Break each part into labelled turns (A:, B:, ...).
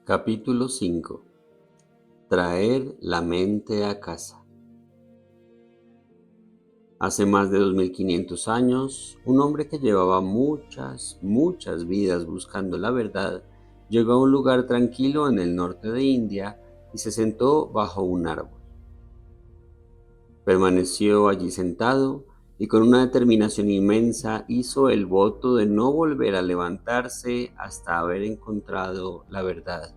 A: Capítulo 5. Traer la mente a casa. Hace más de 2500 años, un hombre que llevaba muchas vidas buscando la verdad, llegó a un lugar tranquilo en el norte de India y se sentó bajo un árbol. Permaneció allí sentado y con una determinación inmensa hizo el voto de no volver a levantarse hasta haber encontrado la verdad.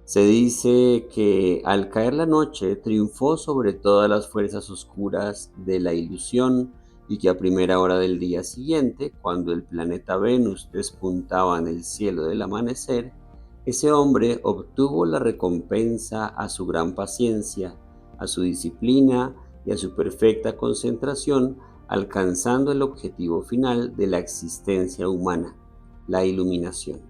A: Se dice que al caer la noche triunfó sobre todas las fuerzas oscuras de la ilusión y que a primera hora del día siguiente, cuando el planeta Venus despuntaba en el cielo del amanecer, ese hombre obtuvo la recompensa a su gran paciencia, a su disciplina y a su perfecta concentración, alcanzando el objetivo final de la existencia humana, la iluminación.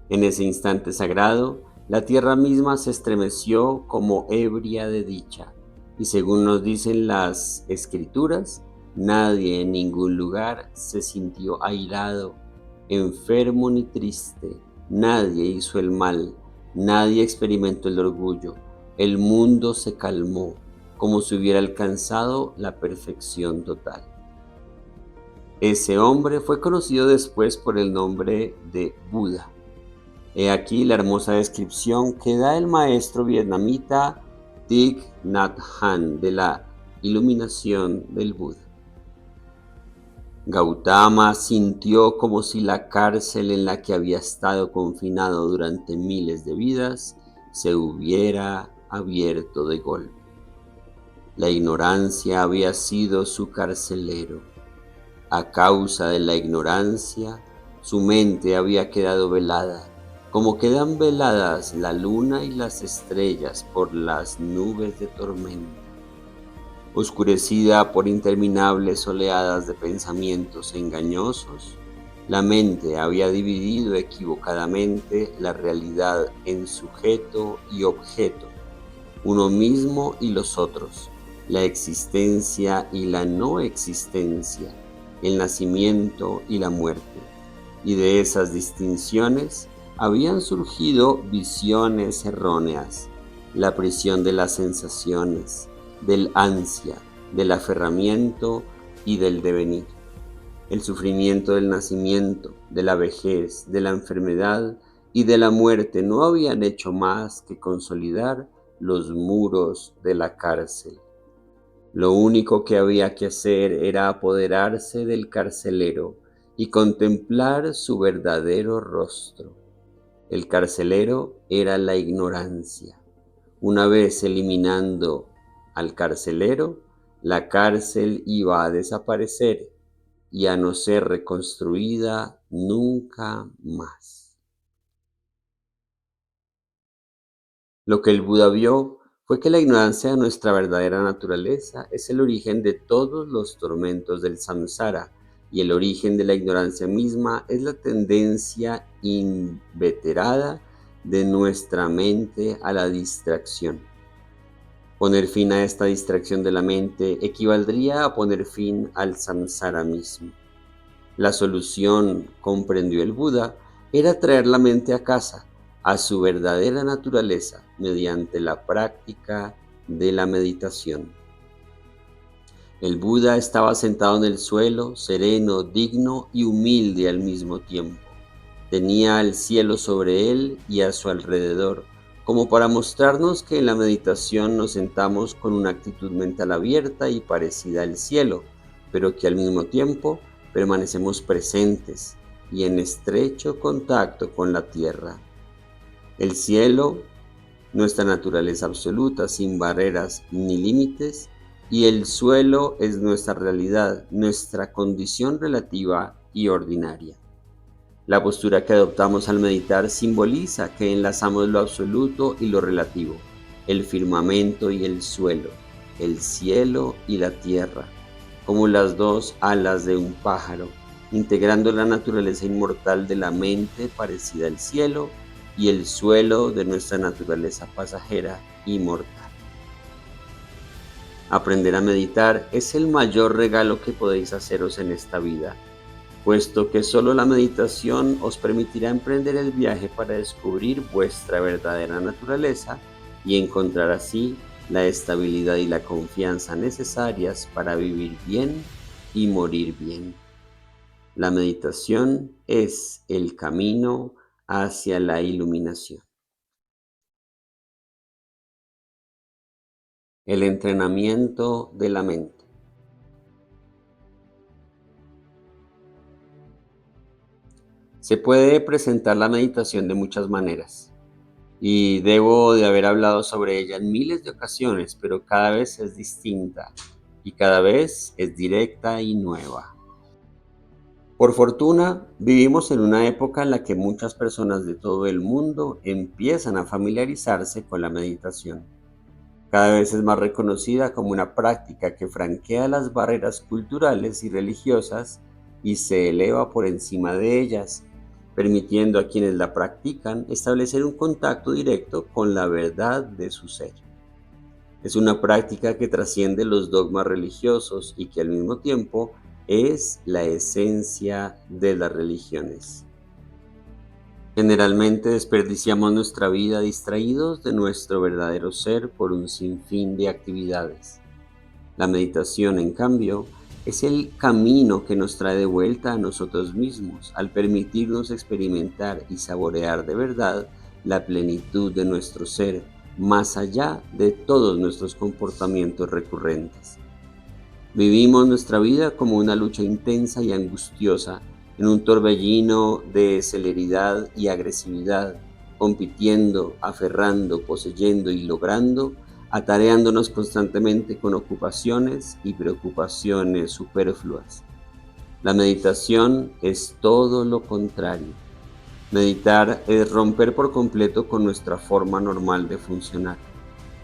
A: En ese instante sagrado, la tierra misma se estremeció como ebria de dicha, y según nos dicen las escrituras, nadie en ningún lugar se sintió airado, enfermo ni triste, nadie hizo el mal, nadie experimentó el orgullo, el mundo se calmó, como si hubiera alcanzado la perfección total. Ese hombre fue conocido después por el nombre de Buda. He aquí la hermosa descripción que da el maestro vietnamita Thich Nhat Hanh de la iluminación del Buda. Gautama sintió como si la cárcel en la que había estado confinado durante miles de vidas se hubiera abierto de golpe. La ignorancia había sido su carcelero. A causa de la ignorancia, su mente había quedado velada, como quedan veladas la luna y las estrellas por las nubes de tormenta. Oscurecida por interminables oleadas de pensamientos engañosos, la mente había dividido equivocadamente la realidad en sujeto y objeto, uno mismo y los otros, la existencia y la no existencia, el nacimiento y la muerte. Y de esas distinciones habían surgido visiones erróneas, la prisión de las sensaciones, del ansia, del aferramiento y del devenir. El sufrimiento del nacimiento, de la vejez, de la enfermedad y de la muerte no habían hecho más que consolidar los muros de la cárcel. Lo único que había que hacer era apoderarse del carcelero y contemplar su verdadero rostro. El carcelero era la ignorancia. Una vez eliminando al carcelero, la cárcel iba a desaparecer y a no ser reconstruida nunca más. Lo que el Buda vio fue que la ignorancia de nuestra verdadera naturaleza es el origen de todos los tormentos del samsara, y el origen de la ignorancia misma es la tendencia inveterada de nuestra mente a la distracción. Poner fin a esta distracción de la mente equivaldría a poner fin al samsara mismo. La solución, comprendió el Buda, era traer la mente a casa, a su verdadera naturaleza, mediante la práctica de la meditación. El Buda estaba sentado en el suelo, sereno, digno y humilde al mismo tiempo. Tenía el cielo sobre él y a su alrededor, como para mostrarnos que en la meditación nos sentamos con una actitud mental abierta y parecida al cielo, pero que al mismo tiempo permanecemos presentes y en estrecho contacto con la tierra. El cielo, nuestra naturaleza absoluta, sin barreras ni límites, y el suelo es nuestra realidad, nuestra condición relativa y ordinaria. La postura que adoptamos al meditar simboliza que enlazamos lo absoluto y lo relativo, el firmamento y el suelo, el cielo y la tierra, como las dos alas de un pájaro, integrando la naturaleza inmortal de la mente parecida al cielo y el suelo de nuestra naturaleza pasajera y mortal. Aprender a meditar es el mayor regalo que podéis haceros en esta vida, puesto que solo la meditación os permitirá emprender el viaje para descubrir vuestra verdadera naturaleza y encontrar así la estabilidad y la confianza necesarias para vivir bien y morir bien. La meditación es el camino hacia la iluminación. El entrenamiento de la mente. Se puede presentar la meditación de muchas maneras y debo de haber hablado sobre ella en miles de ocasiones, pero cada vez es distinta y cada vez es directa y nueva. Por fortuna, vivimos en una época en la que muchas personas de todo el mundo empiezan a familiarizarse con la meditación. Cada vez es más reconocida como una práctica que franquea las barreras culturales y religiosas y se eleva por encima de ellas, permitiendo a quienes la practican establecer un contacto directo con la verdad de su ser. Es una práctica que trasciende los dogmas religiosos y que al mismo tiempo es la esencia de las religiones. Generalmente desperdiciamos nuestra vida distraídos de nuestro verdadero ser por un sinfín de actividades. La meditación, en cambio, es el camino que nos trae de vuelta a nosotros mismos al permitirnos experimentar y saborear de verdad la plenitud de nuestro ser, más allá de todos nuestros comportamientos recurrentes. Vivimos nuestra vida como una lucha intensa y angustiosa en un torbellino de celeridad y agresividad, compitiendo, aferrando, poseyendo y logrando, atareándonos constantemente con ocupaciones y preocupaciones superfluas. La meditación es todo lo contrario. Meditar es romper por completo con nuestra forma normal de funcionar.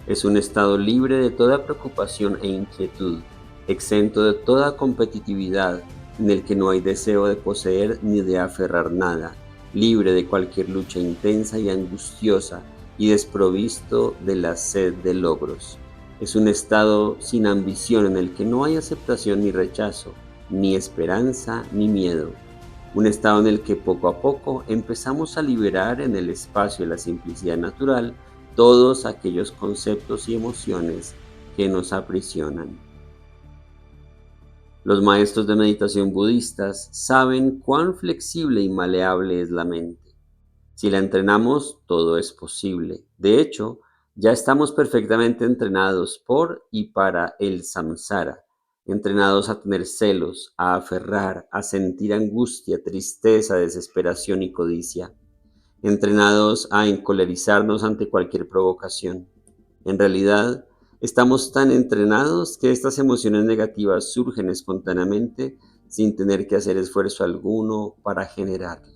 A: Es un estado libre de toda preocupación e inquietud, exento de toda competitividad, en el que no hay deseo de poseer ni de aferrar nada, libre de cualquier lucha intensa y angustiosa y desprovisto de la sed de logros. Es un estado sin ambición en el que no hay aceptación ni rechazo, ni esperanza ni miedo. Un estado en el que poco a poco empezamos a liberar en el espacio y la simplicidad natural todos aquellos conceptos y emociones que nos aprisionan. Los maestros de meditación budistas saben cuán flexible y maleable es la mente. Si la entrenamos, todo es posible. De hecho, ya estamos perfectamente entrenados por y para el samsara, entrenados a tener celos, a aferrar, a sentir angustia, tristeza, desesperación y codicia, entrenados a encolerizarnos ante cualquier provocación. En realidad, estamos tan entrenados que estas emociones negativas surgen espontáneamente sin tener que hacer esfuerzo alguno para generarlas.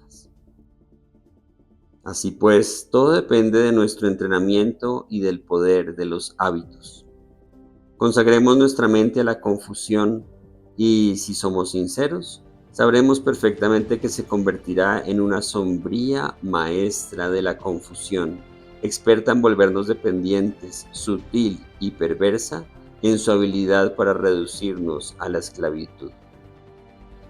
A: Así pues, todo depende de nuestro entrenamiento y del poder de los hábitos. Consagremos nuestra mente a la confusión y, si somos sinceros, sabremos perfectamente que se convertirá en una sombría maestra de la confusión, experta en volvernos dependientes, sutil y perversa en su habilidad para reducirnos a la esclavitud.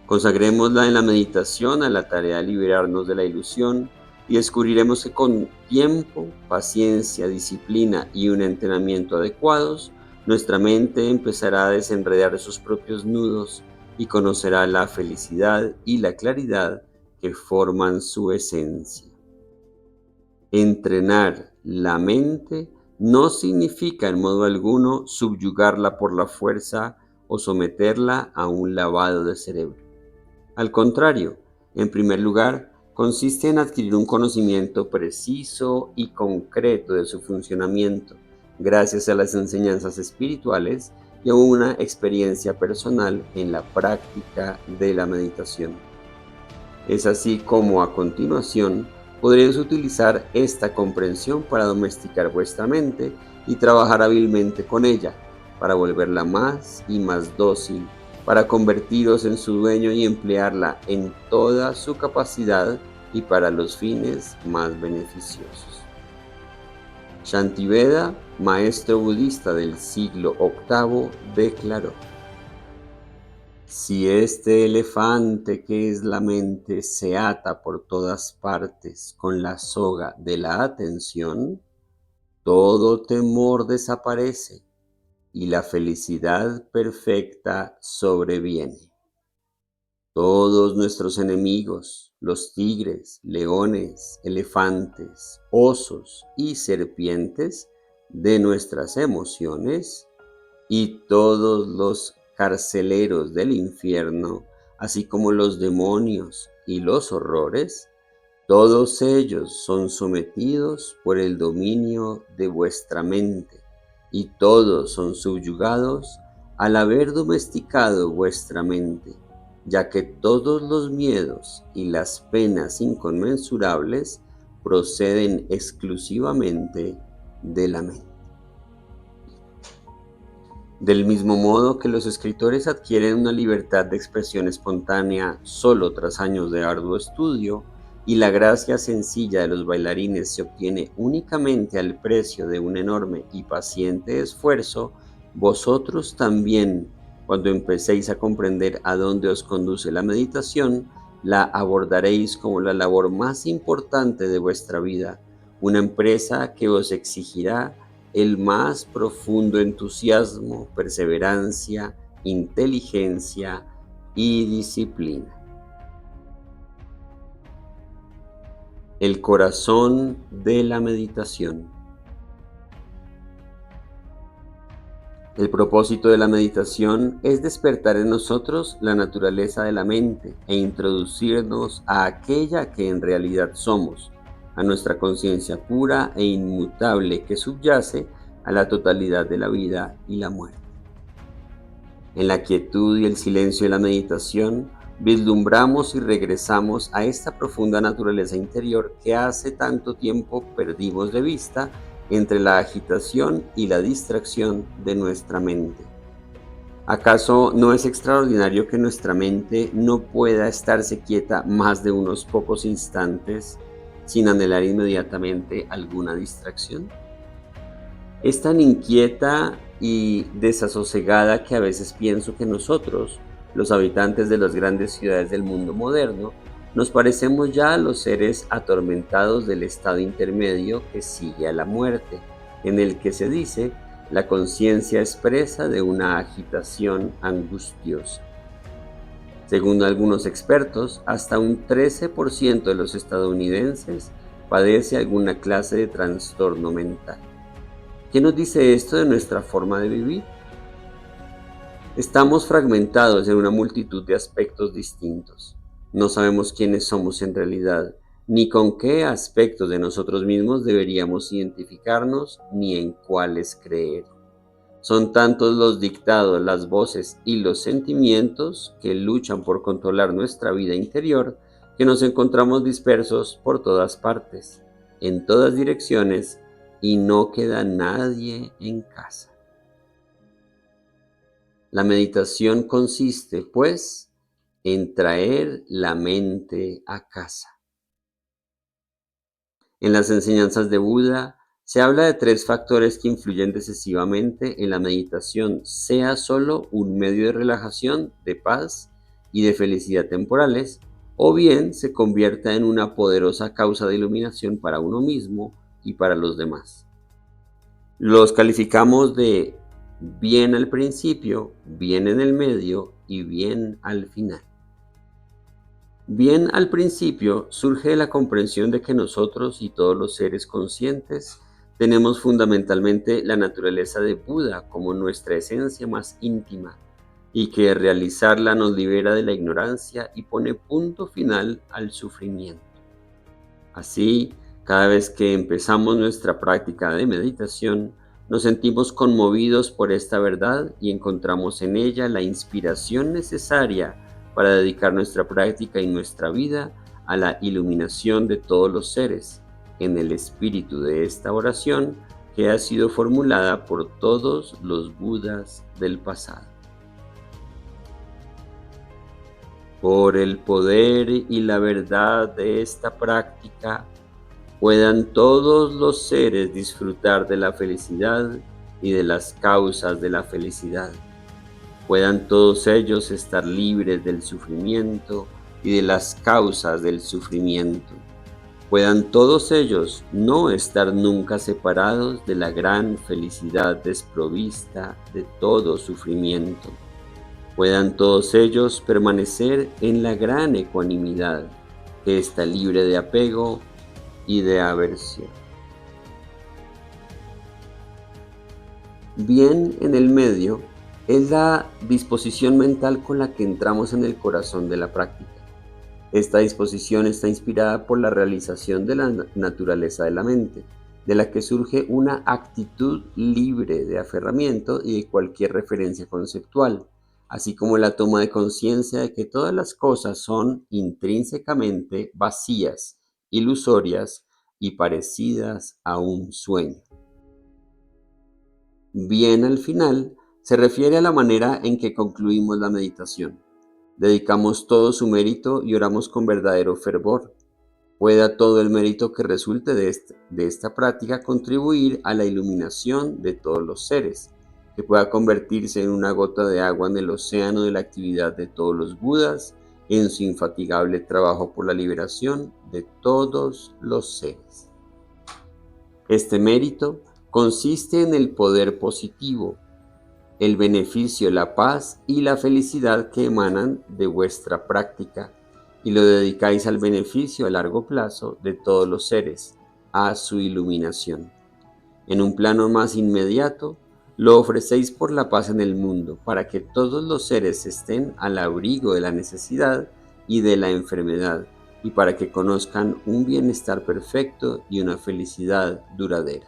A: Consagrémosla en la meditación a la tarea de liberarnos de la ilusión y descubriremos que con tiempo, paciencia, disciplina y un entrenamiento adecuados, nuestra mente empezará a desenredar sus propios nudos y conocerá la felicidad y la claridad que forman su esencia. Entrenar la mente no significa en modo alguno subyugarla por la fuerza o someterla a un lavado de cerebro. Al contrario, en primer lugar, consiste en adquirir un conocimiento preciso y concreto de su funcionamiento, gracias a las enseñanzas espirituales y a una experiencia personal en la práctica de la meditación. Es así como a continuación podréis utilizar esta comprensión para domesticar vuestra mente y trabajar hábilmente con ella, para volverla más y más dócil, para convertiros en su dueño y emplearla en toda su capacidad y para los fines más beneficiosos. Shantiveda, maestro budista del siglo VIII, declaró: Si este elefante que es la mente se ata por todas partes con la soga de la atención, todo temor desaparece y la felicidad perfecta sobreviene. Todos nuestros enemigos, los tigres, leones, elefantes, osos y serpientes de nuestras emociones, y todos los carceleros del infierno, así como los demonios y los horrores, todos ellos son sometidos por el dominio de vuestra mente, y todos son subyugados al haber domesticado vuestra mente, ya que todos los miedos y las penas inconmensurables proceden exclusivamente de la mente. Del mismo modo que los escritores adquieren una libertad de expresión espontánea solo tras años de arduo estudio, y la gracia sencilla de los bailarines se obtiene únicamente al precio de un enorme y paciente esfuerzo, vosotros también, cuando empecéis a comprender a dónde os conduce la meditación, la abordaréis como la labor más importante de vuestra vida, una empresa que os exigirá el más profundo entusiasmo, perseverancia, inteligencia y disciplina. El corazón de la meditación. El propósito de la meditación es despertar en nosotros la naturaleza de la mente e introducirnos a aquella que en realidad somos, a nuestra conciencia pura e inmutable que subyace a la totalidad de la vida y la muerte. En la quietud y el silencio de la meditación, vislumbramos y regresamos a esta profunda naturaleza interior que hace tanto tiempo perdimos de vista entre la agitación y la distracción de nuestra mente. ¿Acaso no es extraordinario que nuestra mente no pueda estarse quieta más de unos pocos instantes sin anhelar inmediatamente alguna distracción? Es tan inquieta y desasosegada que a veces pienso que nosotros, los habitantes de las grandes ciudades del mundo moderno, nos parecemos ya a los seres atormentados del estado intermedio que sigue a la muerte, en el que se dice la conciencia expresa de una agitación angustiosa. Según algunos expertos, hasta un 13% de los estadounidenses padece alguna clase de trastorno mental. ¿Qué nos dice esto de nuestra forma de vivir? Estamos fragmentados en una multitud de aspectos distintos. No sabemos quiénes somos en realidad, ni con qué aspectos de nosotros mismos deberíamos identificarnos, ni en cuáles creer. Son tantos los dictados, las voces y los sentimientos que luchan por controlar nuestra vida interior, que nos encontramos dispersos por todas partes, en todas direcciones, y no queda nadie en casa. La meditación consiste, pues, en traer la mente a casa. En las enseñanzas de Buda se habla de 3 factores que influyen decisivamente en la meditación, sea solo un medio de relajación, de paz y de felicidad temporales, o bien se convierta en una poderosa causa de iluminación para uno mismo y para los demás. Los calificamos de bien al principio, bien en el medio y bien al final. Bien al principio surge de la comprensión de que nosotros y todos los seres conscientes tenemos fundamentalmente la naturaleza de Buda como nuestra esencia más íntima, y que realizarla nos libera de la ignorancia y pone punto final al sufrimiento. Así, cada vez que empezamos nuestra práctica de meditación, nos sentimos conmovidos por esta verdad y encontramos en ella la inspiración necesaria para dedicar nuestra práctica y nuestra vida a la iluminación de todos los seres, en el espíritu de esta oración que ha sido formulada por todos los Budas del pasado. Por el poder y la verdad de esta práctica, puedan todos los seres disfrutar de la felicidad y de las causas de la felicidad. Puedan todos ellos estar libres del sufrimiento y de las causas del sufrimiento. Puedan todos ellos no estar nunca separados de la gran felicidad desprovista de todo sufrimiento. Puedan todos ellos permanecer en la gran ecuanimidad que está libre de apego y de aversión. Bien en el medio es la disposición mental con la que entramos en el corazón de la práctica. Esta disposición está inspirada por la realización de la naturaleza de la mente, de la que surge una actitud libre de aferramiento y de cualquier referencia conceptual, así como la toma de conciencia de que todas las cosas son intrínsecamente vacías, ilusorias y parecidas a un sueño. Bien al final se refiere a la manera en que concluimos la meditación. Dedicamos todo su mérito y oramos con verdadero fervor. Pueda todo el mérito que resulte de esta práctica contribuir a la iluminación de todos los seres, que pueda convertirse en una gota de agua en el océano de la actividad de todos los Budas, en su infatigable trabajo por la liberación de todos los seres. Este mérito consiste en el poder positivo, el beneficio, la paz y la felicidad que emanan de vuestra práctica, y lo dedicáis al beneficio a largo plazo de todos los seres, a su iluminación. En un plano más inmediato, lo ofrecéis por la paz en el mundo, para que todos los seres estén al abrigo de la necesidad y de la enfermedad, y para que conozcan un bienestar perfecto y una felicidad duradera.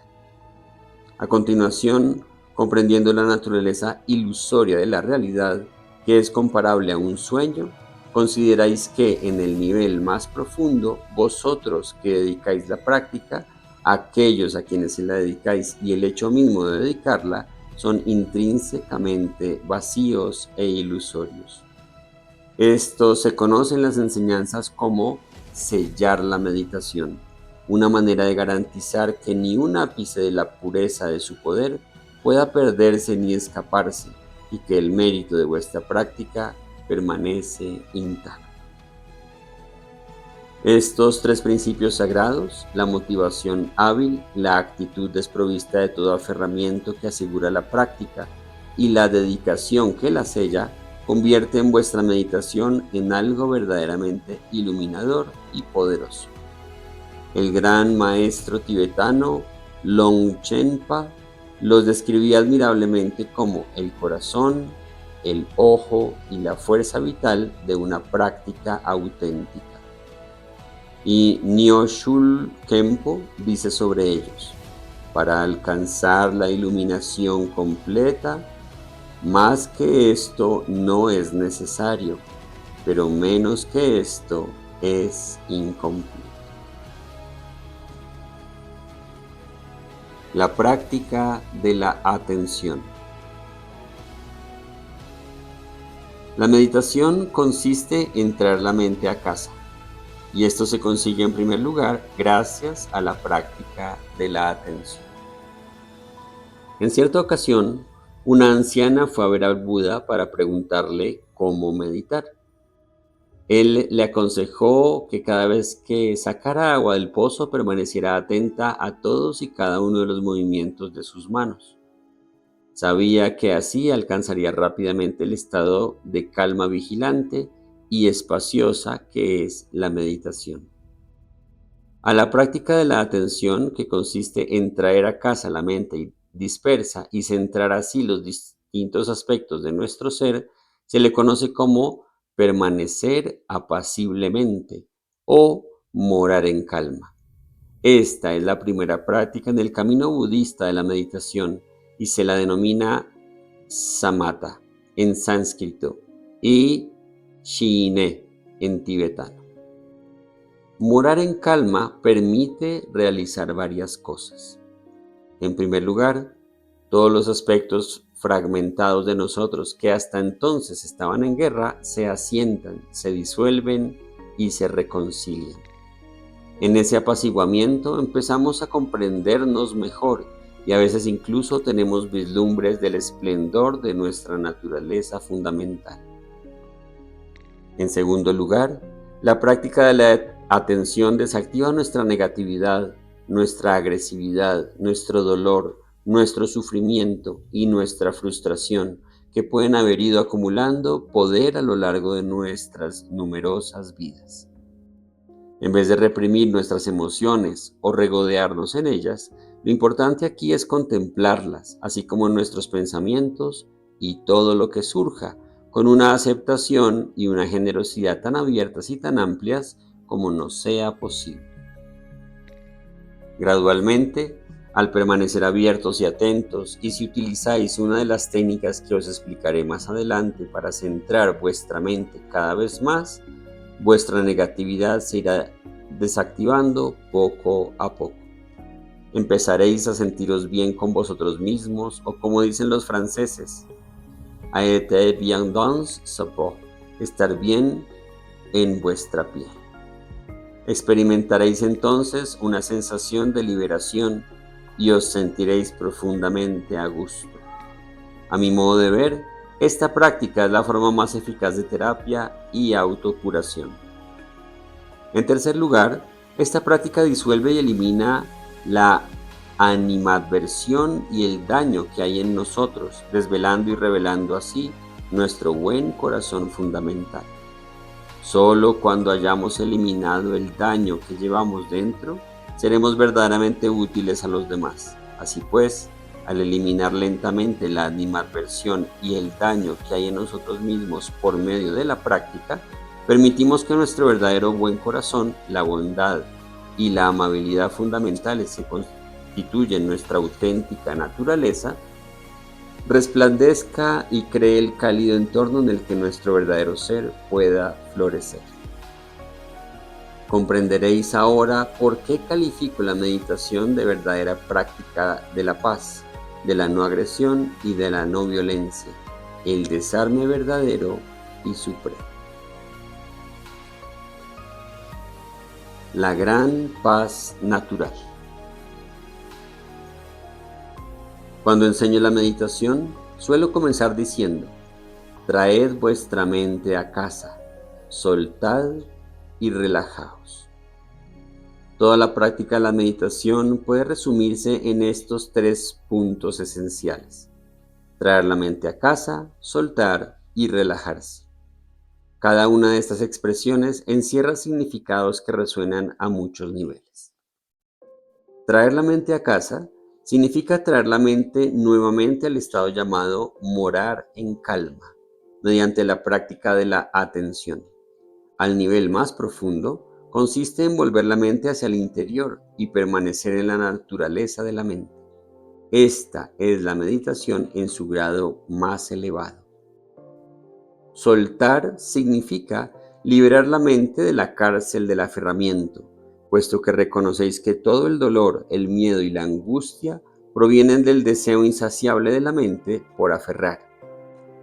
A: A continuación, comprendiendo la naturaleza ilusoria de la realidad, que es comparable a un sueño, consideráis que en el nivel más profundo, vosotros que dedicáis la práctica, aquellos a quienes se la dedicáis y el hecho mismo de dedicarla, son intrínsecamente vacíos e ilusorios. Esto se conoce en las enseñanzas como sellar la meditación, una manera de garantizar que ni un ápice de la pureza de su poder pueda perderse ni escaparse, y que el mérito de vuestra práctica permanece intacto. Estos tres principios sagrados, la motivación hábil, la actitud desprovista de todo aferramiento que asegura la práctica y la dedicación que la sella, convierten vuestra meditación en algo verdaderamente iluminador y poderoso. El gran maestro tibetano Longchenpa los describía admirablemente como el corazón, el ojo y la fuerza vital de una práctica auténtica. Y Nyoshul Khenpo dice sobre ellos: para alcanzar la iluminación completa, más que esto no es necesario, pero menos que esto es incompleto. La práctica de la atención. La meditación consiste en traer la mente a casa, y esto se consigue en primer lugar gracias a la práctica de la atención. En cierta ocasión, una anciana fue a ver al Buda para preguntarle cómo meditar. Él le aconsejó que cada vez que sacara agua del pozo permaneciera atenta a todos y cada uno de los movimientos de sus manos. Sabía que así alcanzaría rápidamente el estado de calma vigilante y espaciosa que es la meditación. A la práctica de la atención, que consiste en traer a casa la mente dispersa y centrar así los distintos aspectos de nuestro ser, se le conoce como permanecer apaciblemente o morar en calma. Esta es la primera práctica en el camino budista de la meditación y se la denomina samatha en sánscrito y shine en tibetano. Morar en calma permite realizar varias cosas. En primer lugar, todos los aspectos fragmentados de nosotros que hasta entonces estaban en guerra se asientan, se disuelven y se reconcilian. En ese apaciguamiento empezamos a comprendernos mejor y a veces incluso tenemos vislumbres del esplendor de nuestra naturaleza fundamental. En segundo lugar, la práctica de la atención desactiva nuestra negatividad, nuestra agresividad, nuestro dolor, nuestro sufrimiento y nuestra frustración, que pueden haber ido acumulando poder a lo largo de nuestras numerosas vidas. En vez de reprimir nuestras emociones o regodearnos en ellas, lo importante aquí es contemplarlas, así como nuestros pensamientos y todo lo que surja, con una aceptación y una generosidad tan abiertas y tan amplias como nos sea posible. Gradualmente, al permanecer abiertos y atentos, y si utilizáis una de las técnicas que os explicaré más adelante para centrar vuestra mente cada vez más, vuestra negatividad se irá desactivando poco a poco. Empezaréis a sentiros bien con vosotros mismos, o como dicen los franceses, a être bien dans sa peau, estar bien en vuestra piel. Experimentaréis entonces una sensación de liberación y os sentiréis profundamente a gusto. A mi modo de ver, esta práctica es la forma más eficaz de terapia y autocuración. En tercer lugar, esta práctica disuelve y elimina la animadversión y el daño que hay en nosotros, desvelando y revelando así nuestro buen corazón fundamental. Solo cuando hayamos eliminado el daño que llevamos dentro, seremos verdaderamente útiles a los demás. Así pues, al eliminar lentamente la animadversión y el daño que hay en nosotros mismos por medio de la práctica, permitimos que nuestro verdadero buen corazón, la bondad y la amabilidad fundamentales que constituyen nuestra auténtica naturaleza, resplandezca y cree el cálido entorno en el que nuestro verdadero ser pueda florecer. Comprenderéis ahora por qué califico la meditación de verdadera práctica de la paz, de la no agresión y de la no violencia, el desarme verdadero y supremo. La gran paz natural. Cuando enseño la meditación, suelo comenzar diciendo: traed vuestra mente a casa, soltad y relajaos. Toda la práctica de la meditación puede resumirse en estos tres puntos esenciales: traer la mente a casa, soltar y relajarse. Cada una de estas expresiones encierra significados que resuenan a muchos niveles. Traer la mente a casa significa traer la mente nuevamente al estado llamado morar en calma, mediante la práctica de la atención. Al nivel más profundo, consiste en volver la mente hacia el interior y permanecer en la naturaleza de la mente. Esta es la meditación en su grado más elevado. Soltar significa liberar la mente de la cárcel del aferramiento, puesto que reconocéis que todo el dolor, el miedo y la angustia provienen del deseo insaciable de la mente por aferrar.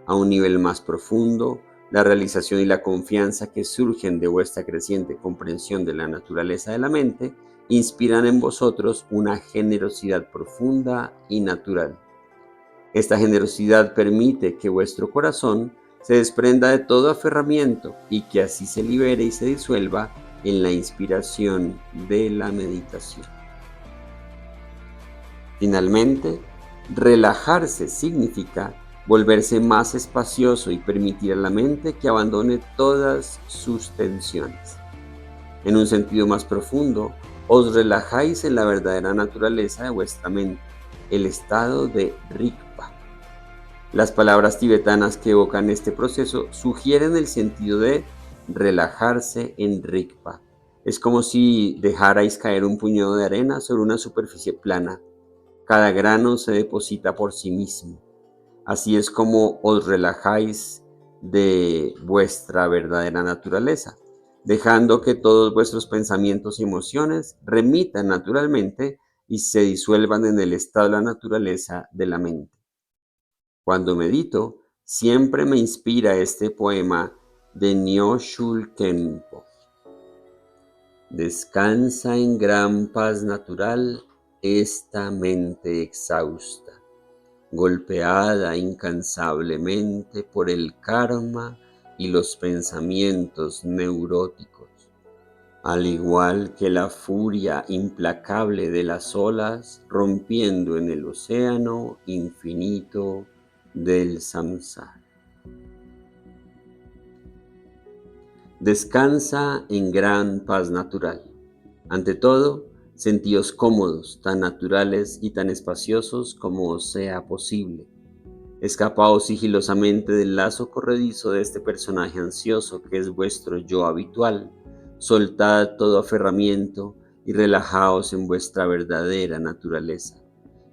A: A un nivel más profundo, la realización y la confianza que surgen de vuestra creciente comprensión de la naturaleza de la mente inspiran en vosotros una generosidad profunda y natural. Esta generosidad permite que vuestro corazón se desprenda de todo aferramiento y que así se libere y se disuelva en la inspiración de la meditación. Finalmente, relajarse significa volverse más espacioso y permitir a la mente que abandone todas sus tensiones. En un sentido más profundo, os relajáis en la verdadera naturaleza de vuestra mente, el estado de Rigpa. Las palabras tibetanas que evocan este proceso sugieren el sentido de relajarse en Rigpa. Es como si dejarais caer un puñado de arena sobre una superficie plana. Cada grano se deposita por sí mismo. Así es como os relajáis de vuestra verdadera naturaleza, dejando que todos vuestros pensamientos y emociones remitan naturalmente y se disuelvan en el estado de la naturaleza de la mente. Cuando medito, siempre me inspira este poema de Nyoshul Khenpo. Descansa en gran paz natural esta mente exhausta, golpeada incansablemente por el karma y los pensamientos neuróticos, al igual que la furia implacable de las olas rompiendo en el océano infinito del samsara. Descansa en gran paz natural. Ante todo, sentíos cómodos, tan naturales y tan espaciosos como os sea posible. Escapaos sigilosamente del lazo corredizo de este personaje ansioso que es vuestro yo habitual. Soltad todo aferramiento y relajaos en vuestra verdadera naturaleza.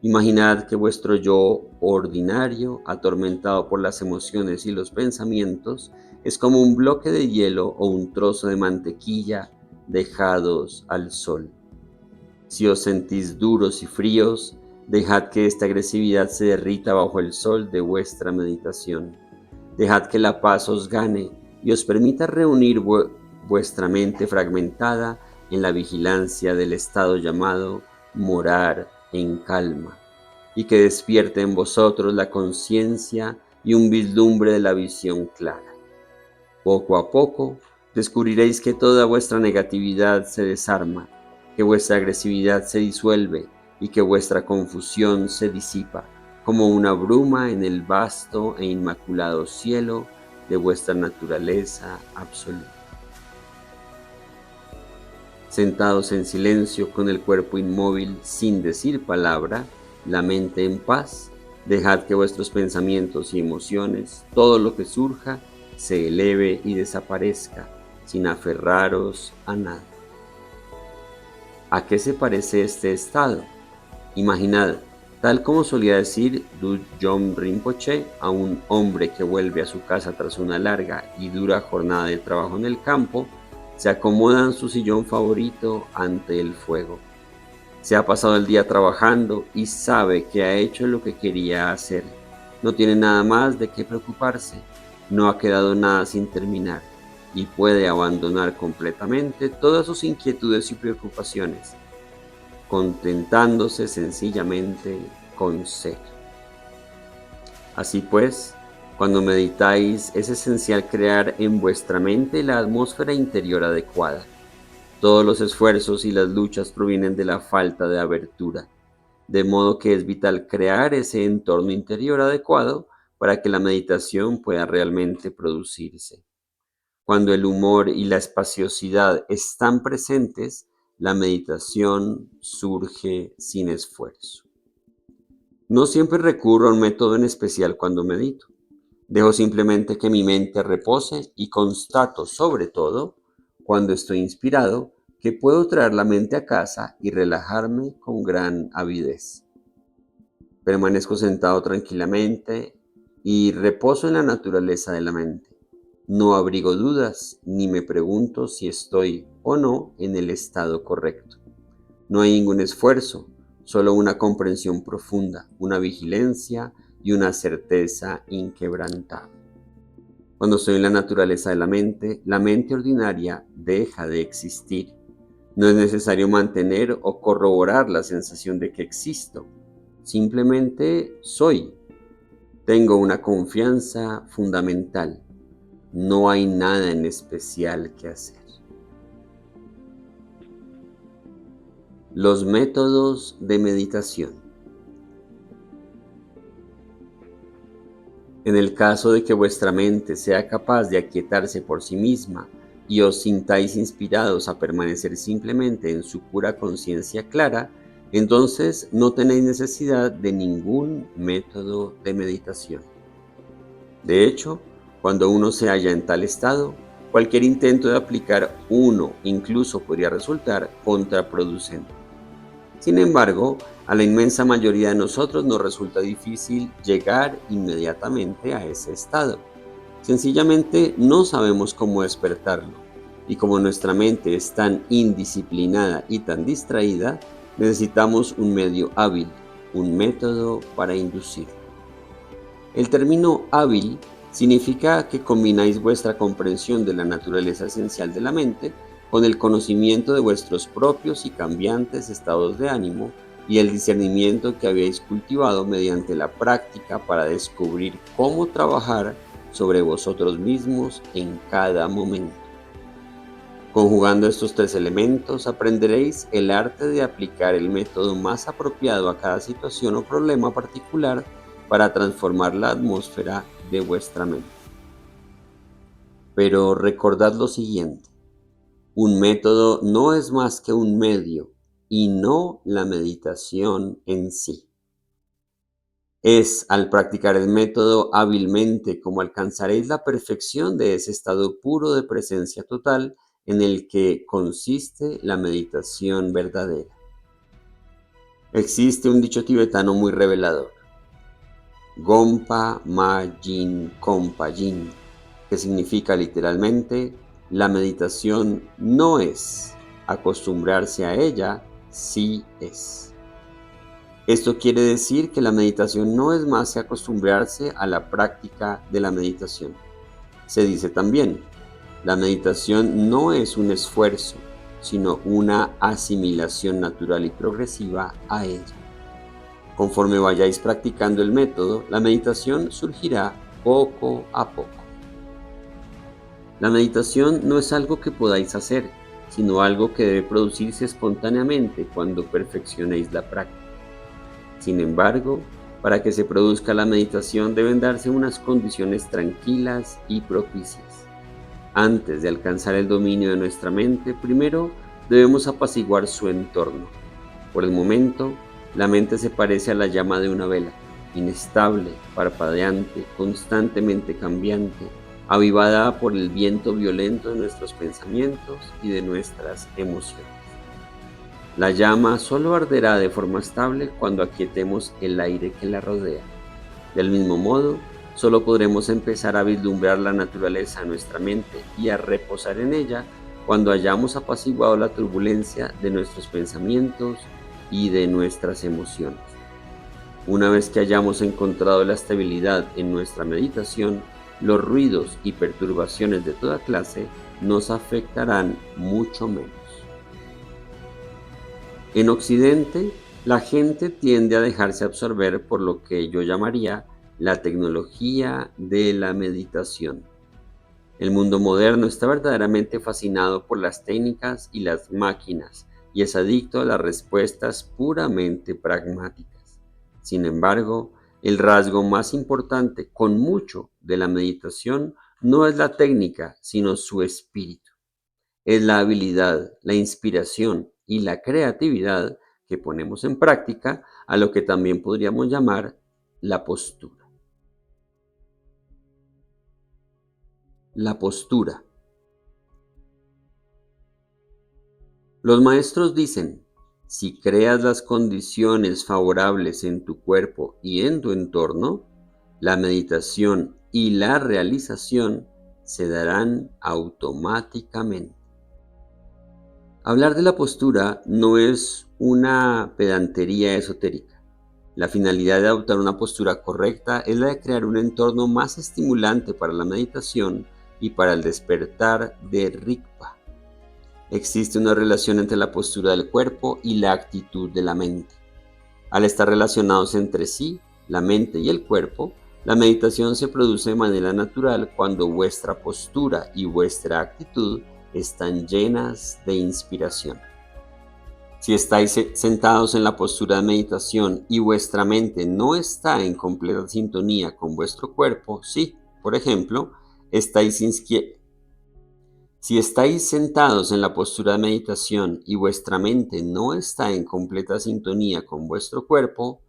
A: Imaginad que vuestro yo ordinario, atormentado por las emociones y los pensamientos, es como un bloque de hielo o un trozo de mantequilla dejados al sol. Si os sentís duros y fríos, dejad que esta agresividad se derrita bajo el sol de vuestra meditación. Dejad que la paz os gane y os permita reunir vuestra mente fragmentada en la vigilancia del estado llamado morar en calma, y que despierte en vosotros la conciencia y un vislumbre de la visión clara. Poco a poco descubriréis que toda vuestra negatividad se desarma, que vuestra agresividad se disuelve y que vuestra confusión se disipa como una bruma en el vasto e inmaculado cielo de vuestra naturaleza absoluta. Sentados en silencio con el cuerpo inmóvil sin decir palabra, la mente en paz, dejad que vuestros pensamientos y emociones, todo lo que surja, se eleve y desaparezca, sin aferraros a nada. ¿A qué se parece este estado? Imaginad, tal como solía decir Dudjom Rinpoche a un hombre que vuelve a su casa tras una larga y dura jornada de trabajo en el campo, se acomoda en su sillón favorito ante el fuego. Se ha pasado el día trabajando y sabe que ha hecho lo que quería hacer. No tiene nada más de qué preocuparse, no ha quedado nada sin terminar y puede abandonar completamente todas sus inquietudes y preocupaciones, contentándose sencillamente con ser. Así pues, cuando meditáis es esencial crear en vuestra mente la atmósfera interior adecuada. Todos los esfuerzos y las luchas provienen de la falta de abertura, de modo que es vital crear ese entorno interior adecuado para que la meditación pueda realmente producirse. Cuando el humor y la espaciosidad están presentes, la meditación surge sin esfuerzo. No siempre recurro a un método en especial cuando medito. Dejo simplemente que mi mente repose y constato, sobre todo, cuando estoy inspirado, que puedo traer la mente a casa y relajarme con gran avidez. Permanezco sentado tranquilamente y reposo en la naturaleza de la mente. No abrigo dudas ni me pregunto si estoy o no en el estado correcto. No hay ningún esfuerzo, solo una comprensión profunda, una vigilancia y una certeza inquebrantable. Cuando estoy en la naturaleza de la mente ordinaria deja de existir. No es necesario mantener o corroborar la sensación de que existo. Simplemente soy. Tengo una confianza fundamental. No hay nada en especial que hacer. Los métodos de meditación. En el caso de que vuestra mente sea capaz de aquietarse por sí misma y os sintáis inspirados a permanecer simplemente en su pura conciencia clara, entonces no tenéis necesidad de ningún método de meditación. De hecho, cuando uno se halla en tal estado, cualquier intento de aplicar uno incluso podría resultar contraproducente. Sin embargo, a la inmensa mayoría de nosotros nos resulta difícil llegar inmediatamente a ese estado. Sencillamente no sabemos cómo despertarlo, y como nuestra mente es tan indisciplinada y tan distraída, necesitamos un medio hábil, un método para inducirlo. El término hábil significa que combináis vuestra comprensión de la naturaleza esencial de la mente con el conocimiento de vuestros propios y cambiantes estados de ánimo y el discernimiento que habéis cultivado mediante la práctica para descubrir cómo trabajar sobre vosotros mismos en cada momento. Conjugando estos tres elementos, aprenderéis el arte de aplicar el método más apropiado a cada situación o problema particular para transformar la atmósfera de vuestra mente. Pero recordad lo siguiente: un método no es más que un medio y no la meditación en sí. Es al practicar el método hábilmente como alcanzaréis la perfección de ese estado puro de presencia total en el que consiste la meditación verdadera. Existe un dicho tibetano muy revelador: Gompa Ma Yin Kompa Yin, que significa literalmente: la meditación no es, acostumbrarse a ella sí es. Esto quiere decir que la meditación no es más que acostumbrarse a la práctica de la meditación. Se dice también: la meditación no es un esfuerzo, sino una asimilación natural y progresiva a ella. Conforme vayáis practicando el método, la meditación surgirá poco a poco. La meditación no es algo que podáis hacer, sino algo que debe producirse espontáneamente cuando perfeccionéis la práctica. Sin embargo, para que se produzca la meditación deben darse unas condiciones tranquilas y propicias. Antes de alcanzar el dominio de nuestra mente, primero debemos apaciguar su entorno. Por el momento, la mente se parece a la llama de una vela, inestable, parpadeante, constantemente cambiante, avivada por el viento violento de nuestros pensamientos y de nuestras emociones. La llama solo arderá de forma estable cuando aquietemos el aire que la rodea. Del mismo modo, solo podremos empezar a vislumbrar la naturaleza de nuestra mente y a reposar en ella cuando hayamos apaciguado la turbulencia de nuestros pensamientos y de nuestras emociones. Una vez que hayamos encontrado la estabilidad en nuestra meditación, los ruidos y perturbaciones de toda clase nos afectarán mucho menos. En Occidente, la gente tiende a dejarse absorber por lo que yo llamaría la tecnología de la meditación. El mundo moderno está verdaderamente fascinado por las técnicas y las máquinas y es adicto a las respuestas puramente pragmáticas. Sin embargo, el rasgo más importante, con mucho, de la meditación no es la técnica, sino su espíritu. Es la habilidad, la inspiración y la creatividad que ponemos en práctica a lo que también podríamos llamar la postura. La postura. Los maestros dicen: si creas las condiciones favorables en tu cuerpo y en tu entorno, la meditación y la realización se darán automáticamente. Hablar de la postura no es una pedantería esotérica. La finalidad de adoptar una postura correcta es la de crear un entorno más estimulante para la meditación y para el despertar de Rigpa. Existe una relación entre la postura del cuerpo y la actitud de la mente. Al estar relacionados entre sí, la mente y el cuerpo, la meditación se produce de manera natural cuando vuestra postura y vuestra actitud están llenas de inspiración. Si estáis sentados en la postura de meditación y vuestra mente no está en completa sintonía con vuestro cuerpo, si, por ejemplo, si estáis sentados en la postura de meditación y vuestra mente no está en completa sintonía con vuestro cuerpo,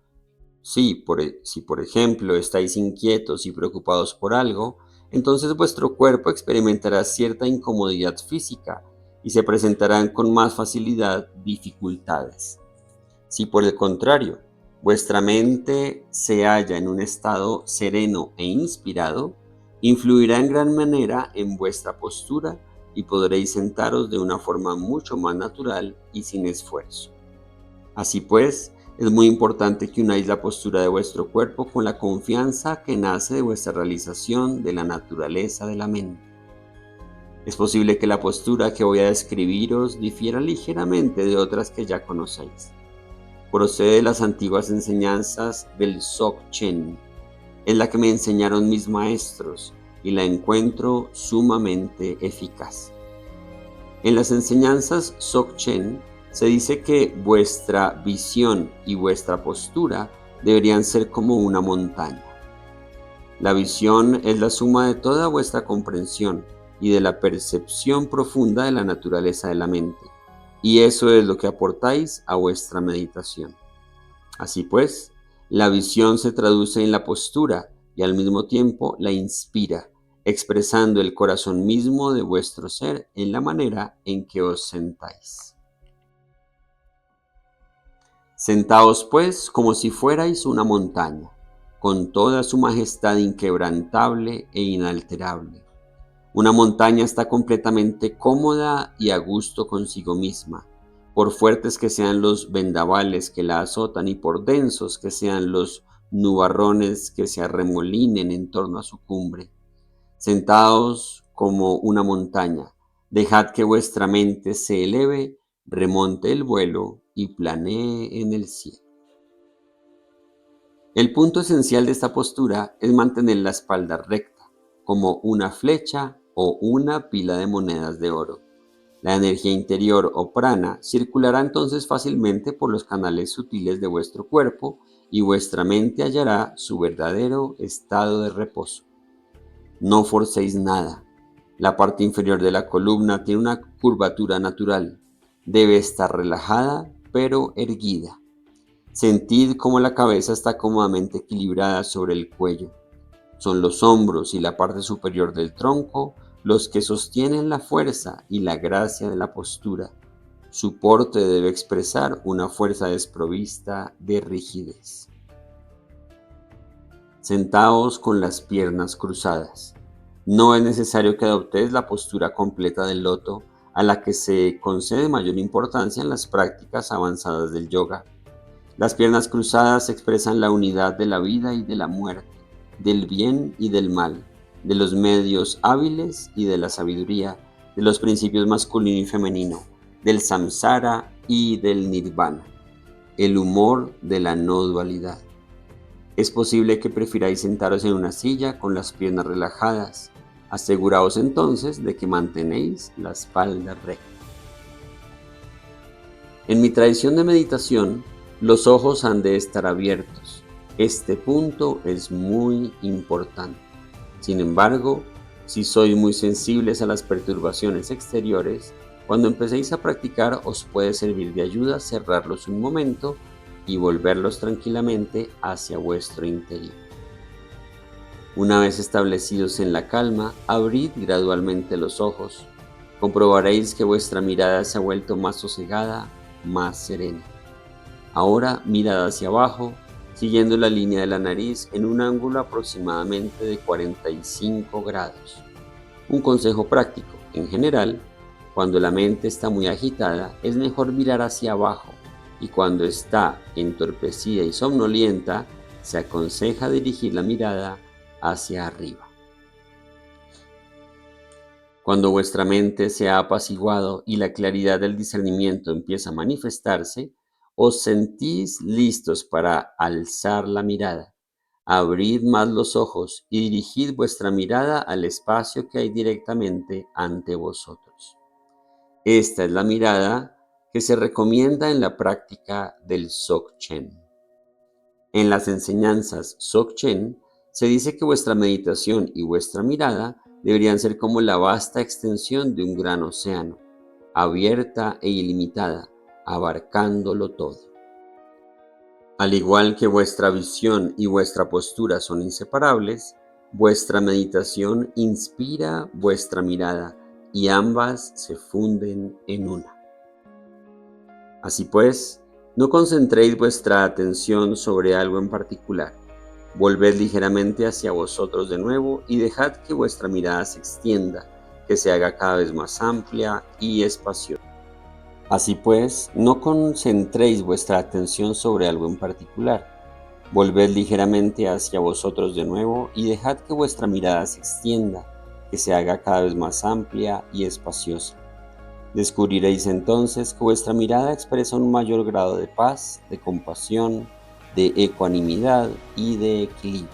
A: si por ejemplo estáis inquietos y preocupados por algo, entonces vuestro cuerpo experimentará cierta incomodidad física y se presentarán con más facilidad dificultades. Si por el contrario, vuestra mente se halla en un estado sereno e inspirado, influirá en gran manera en vuestra postura y podréis sentaros de una forma mucho más natural y sin esfuerzo. Así pues, es muy importante que unáis la postura de vuestro cuerpo con la confianza que nace de vuestra realización de la naturaleza de la mente. Es posible que la postura que voy a describiros difiera ligeramente de otras que ya conocéis. Procede de las antiguas enseñanzas del Dzogchen. Es la que me enseñaron mis maestros y la encuentro sumamente eficaz. En las enseñanzas Dzogchen se dice que vuestra visión y vuestra postura deberían ser como una montaña. La visión es la suma de toda vuestra comprensión y de la percepción profunda de la naturaleza de la mente, y eso es lo que aportáis a vuestra meditación. Así pues, la visión se traduce en la postura y al mismo tiempo la inspira, expresando el corazón mismo de vuestro ser en la manera en que os sentáis. Sentaos pues como si fuerais una montaña, con toda su majestad inquebrantable e inalterable. Una montaña está completamente cómoda y a gusto consigo misma, por fuertes que sean los vendavales que la azotan y por densos que sean los nubarrones que se arremolinen en torno a su cumbre. Sentaos como una montaña, dejad que vuestra mente se eleve, remonte el vuelo y planee en el cielo. El punto esencial de esta postura es mantener la espalda recta, como una flecha o una pila de monedas de oro. La energía interior o prana circulará entonces fácilmente por los canales sutiles de vuestro cuerpo y vuestra mente hallará su verdadero estado de reposo. No forcéis nada. La parte inferior de la columna tiene una curvatura natural. Debe estar relajada pero erguida. Sentid cómo la cabeza está cómodamente equilibrada sobre el cuello. Son los hombros y la parte superior del tronco los que sostienen la fuerza y la gracia de la postura. Su porte debe expresar una fuerza desprovista de rigidez. Sentaos con las piernas cruzadas. No es necesario que adoptéis la postura completa del loto, a la que se concede mayor importancia en las prácticas avanzadas del yoga. Las piernas cruzadas expresan la unidad de la vida y de la muerte, del bien y del mal, de los medios hábiles y de la sabiduría, de los principios masculino y femenino, del samsara y del nirvana, el humor de la no dualidad. Es posible que prefiráis sentaros en una silla con las piernas relajadas. Aseguraos entonces de que mantenéis la espalda recta. En mi tradición de meditación, los ojos han de estar abiertos. Este punto es muy importante. Sin embargo, si sois muy sensibles a las perturbaciones exteriores, cuando empecéis a practicar os puede servir de ayuda cerrarlos un momento y volverlos tranquilamente hacia vuestro interior. Una vez establecidos en la calma, abrid gradualmente los ojos. Comprobaréis que vuestra mirada se ha vuelto más sosegada, más serena. Ahora mirad hacia abajo, siguiendo la línea de la nariz en un ángulo aproximadamente de 45 grados. Un consejo práctico: en general, cuando la mente está muy agitada, es mejor mirar hacia abajo, y cuando está entorpecida y somnolienta, se aconseja dirigir la mirada hacia arriba. Cuando vuestra mente se ha apaciguado y la claridad del discernimiento empieza a manifestarse, os sentís listos para alzar la mirada. Abrid más los ojos y dirigid vuestra mirada al espacio que hay directamente ante vosotros. Esta es la mirada que se recomienda en la práctica del Dzogchen. En las enseñanzas Dzogchen se dice que vuestra meditación y vuestra mirada deberían ser como la vasta extensión de un gran océano, abierta e ilimitada, abarcándolo todo. Al igual que vuestra visión y vuestra postura son inseparables, vuestra meditación inspira vuestra mirada y ambas se funden en una. Así pues, no concentréis vuestra atención sobre algo en particular. Volved ligeramente hacia vosotros de nuevo y dejad que vuestra mirada se extienda, que se haga cada vez más amplia y espaciosa. Así pues, no concentréis vuestra atención sobre algo en particular. Volved ligeramente hacia vosotros de nuevo y dejad que vuestra mirada se extienda, que se haga cada vez más amplia y espaciosa. Descubriréis entonces que vuestra mirada expresa un mayor grado de paz, de compasión, de ecuanimidad y de equilibrio.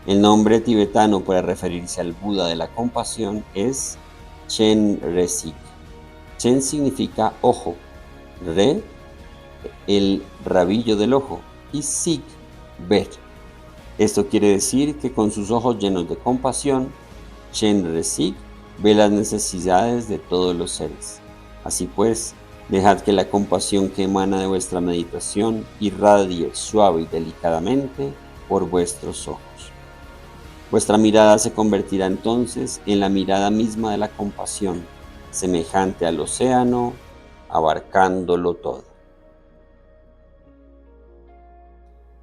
A: El nombre tibetano para referirse al Buda de la compasión es Chen Resik. Chen significa ojo, Re, el rabillo del ojo, y Sik, ver. Esto quiere decir que con sus ojos llenos de compasión, Chen Resik ve las necesidades de todos los seres. Así pues, dejad que la compasión que emana de vuestra meditación irradie suave y delicadamente por vuestros ojos. Vuestra mirada se convertirá entonces en la mirada misma de la compasión, semejante al océano, abarcándolo todo.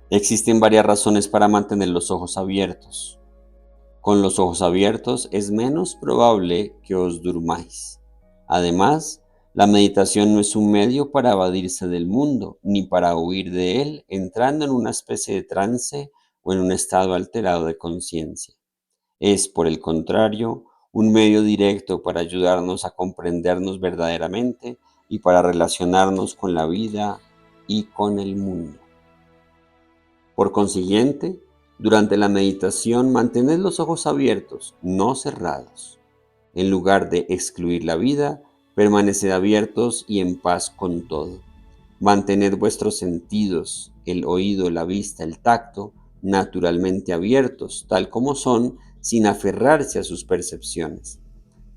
A: Existen varias razones para mantener los ojos abiertos. Con los ojos abiertos es menos probable que os durmáis. Además, la meditación no es un medio para evadirse del mundo, ni para huir de él entrando en una especie de trance o en un estado alterado de conciencia. Es, por el contrario, un medio directo para ayudarnos a comprendernos verdaderamente y para relacionarnos con la vida y con el mundo. Por consiguiente, durante la meditación mantened los ojos abiertos, no cerrados. En lugar de excluir la vida, permaneced abiertos y en paz con todo. Mantened vuestros sentidos, el oído, la vista, el tacto, naturalmente abiertos, tal como son, sin aferrarse a sus percepciones.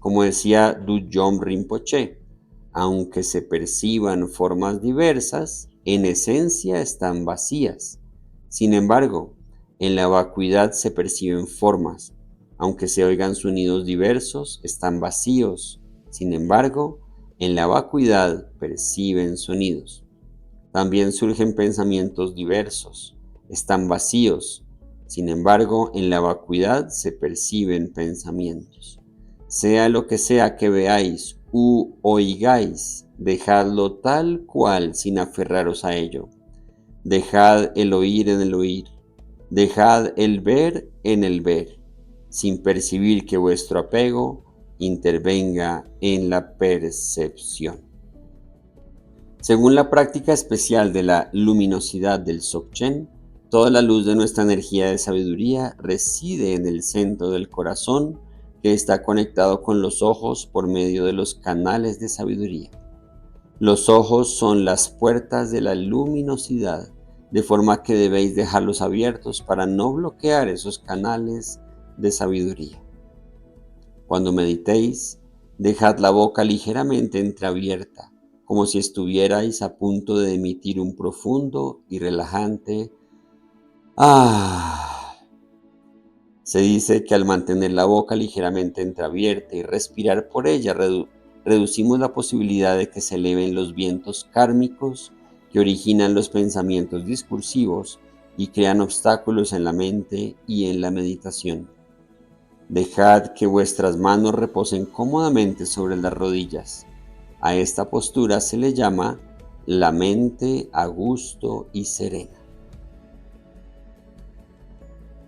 A: Como decía Dudjom Rinpoche, aunque se perciban formas diversas, en esencia están vacías. Sin embargo, en la vacuidad se perciben formas, aunque se oigan sonidos diversos, están vacíos. Sin embargo, en la vacuidad perciben sonidos. También surgen pensamientos diversos, están vacíos. Sin embargo, en la vacuidad se perciben pensamientos. Sea lo que sea que veáis u oigáis, dejadlo tal cual sin aferraros a ello. Dejad el oír en el oír, dejad el ver en el ver, sin percibir que vuestro apego intervenga en la percepción. Según la práctica especial de la luminosidad del Dzogchen, toda la luz de nuestra energía de sabiduría reside en el centro del corazón, que está conectado con los ojos por medio de los canales de sabiduría. Los ojos son las puertas de la luminosidad, de forma que debéis dejarlos abiertos para no bloquear esos canales de sabiduría. Cuando meditéis, dejad la boca ligeramente entreabierta, como si estuvierais a punto de emitir un profundo y relajante ¡ah! Se dice que al mantener la boca ligeramente entreabierta y respirar por ella, reducimos la posibilidad de que se eleven los vientos kármicos que originan los pensamientos discursivos y crean obstáculos en la mente y en la meditación. Dejad que vuestras manos reposen cómodamente sobre las rodillas. A esta postura se le llama la mente a gusto y serena.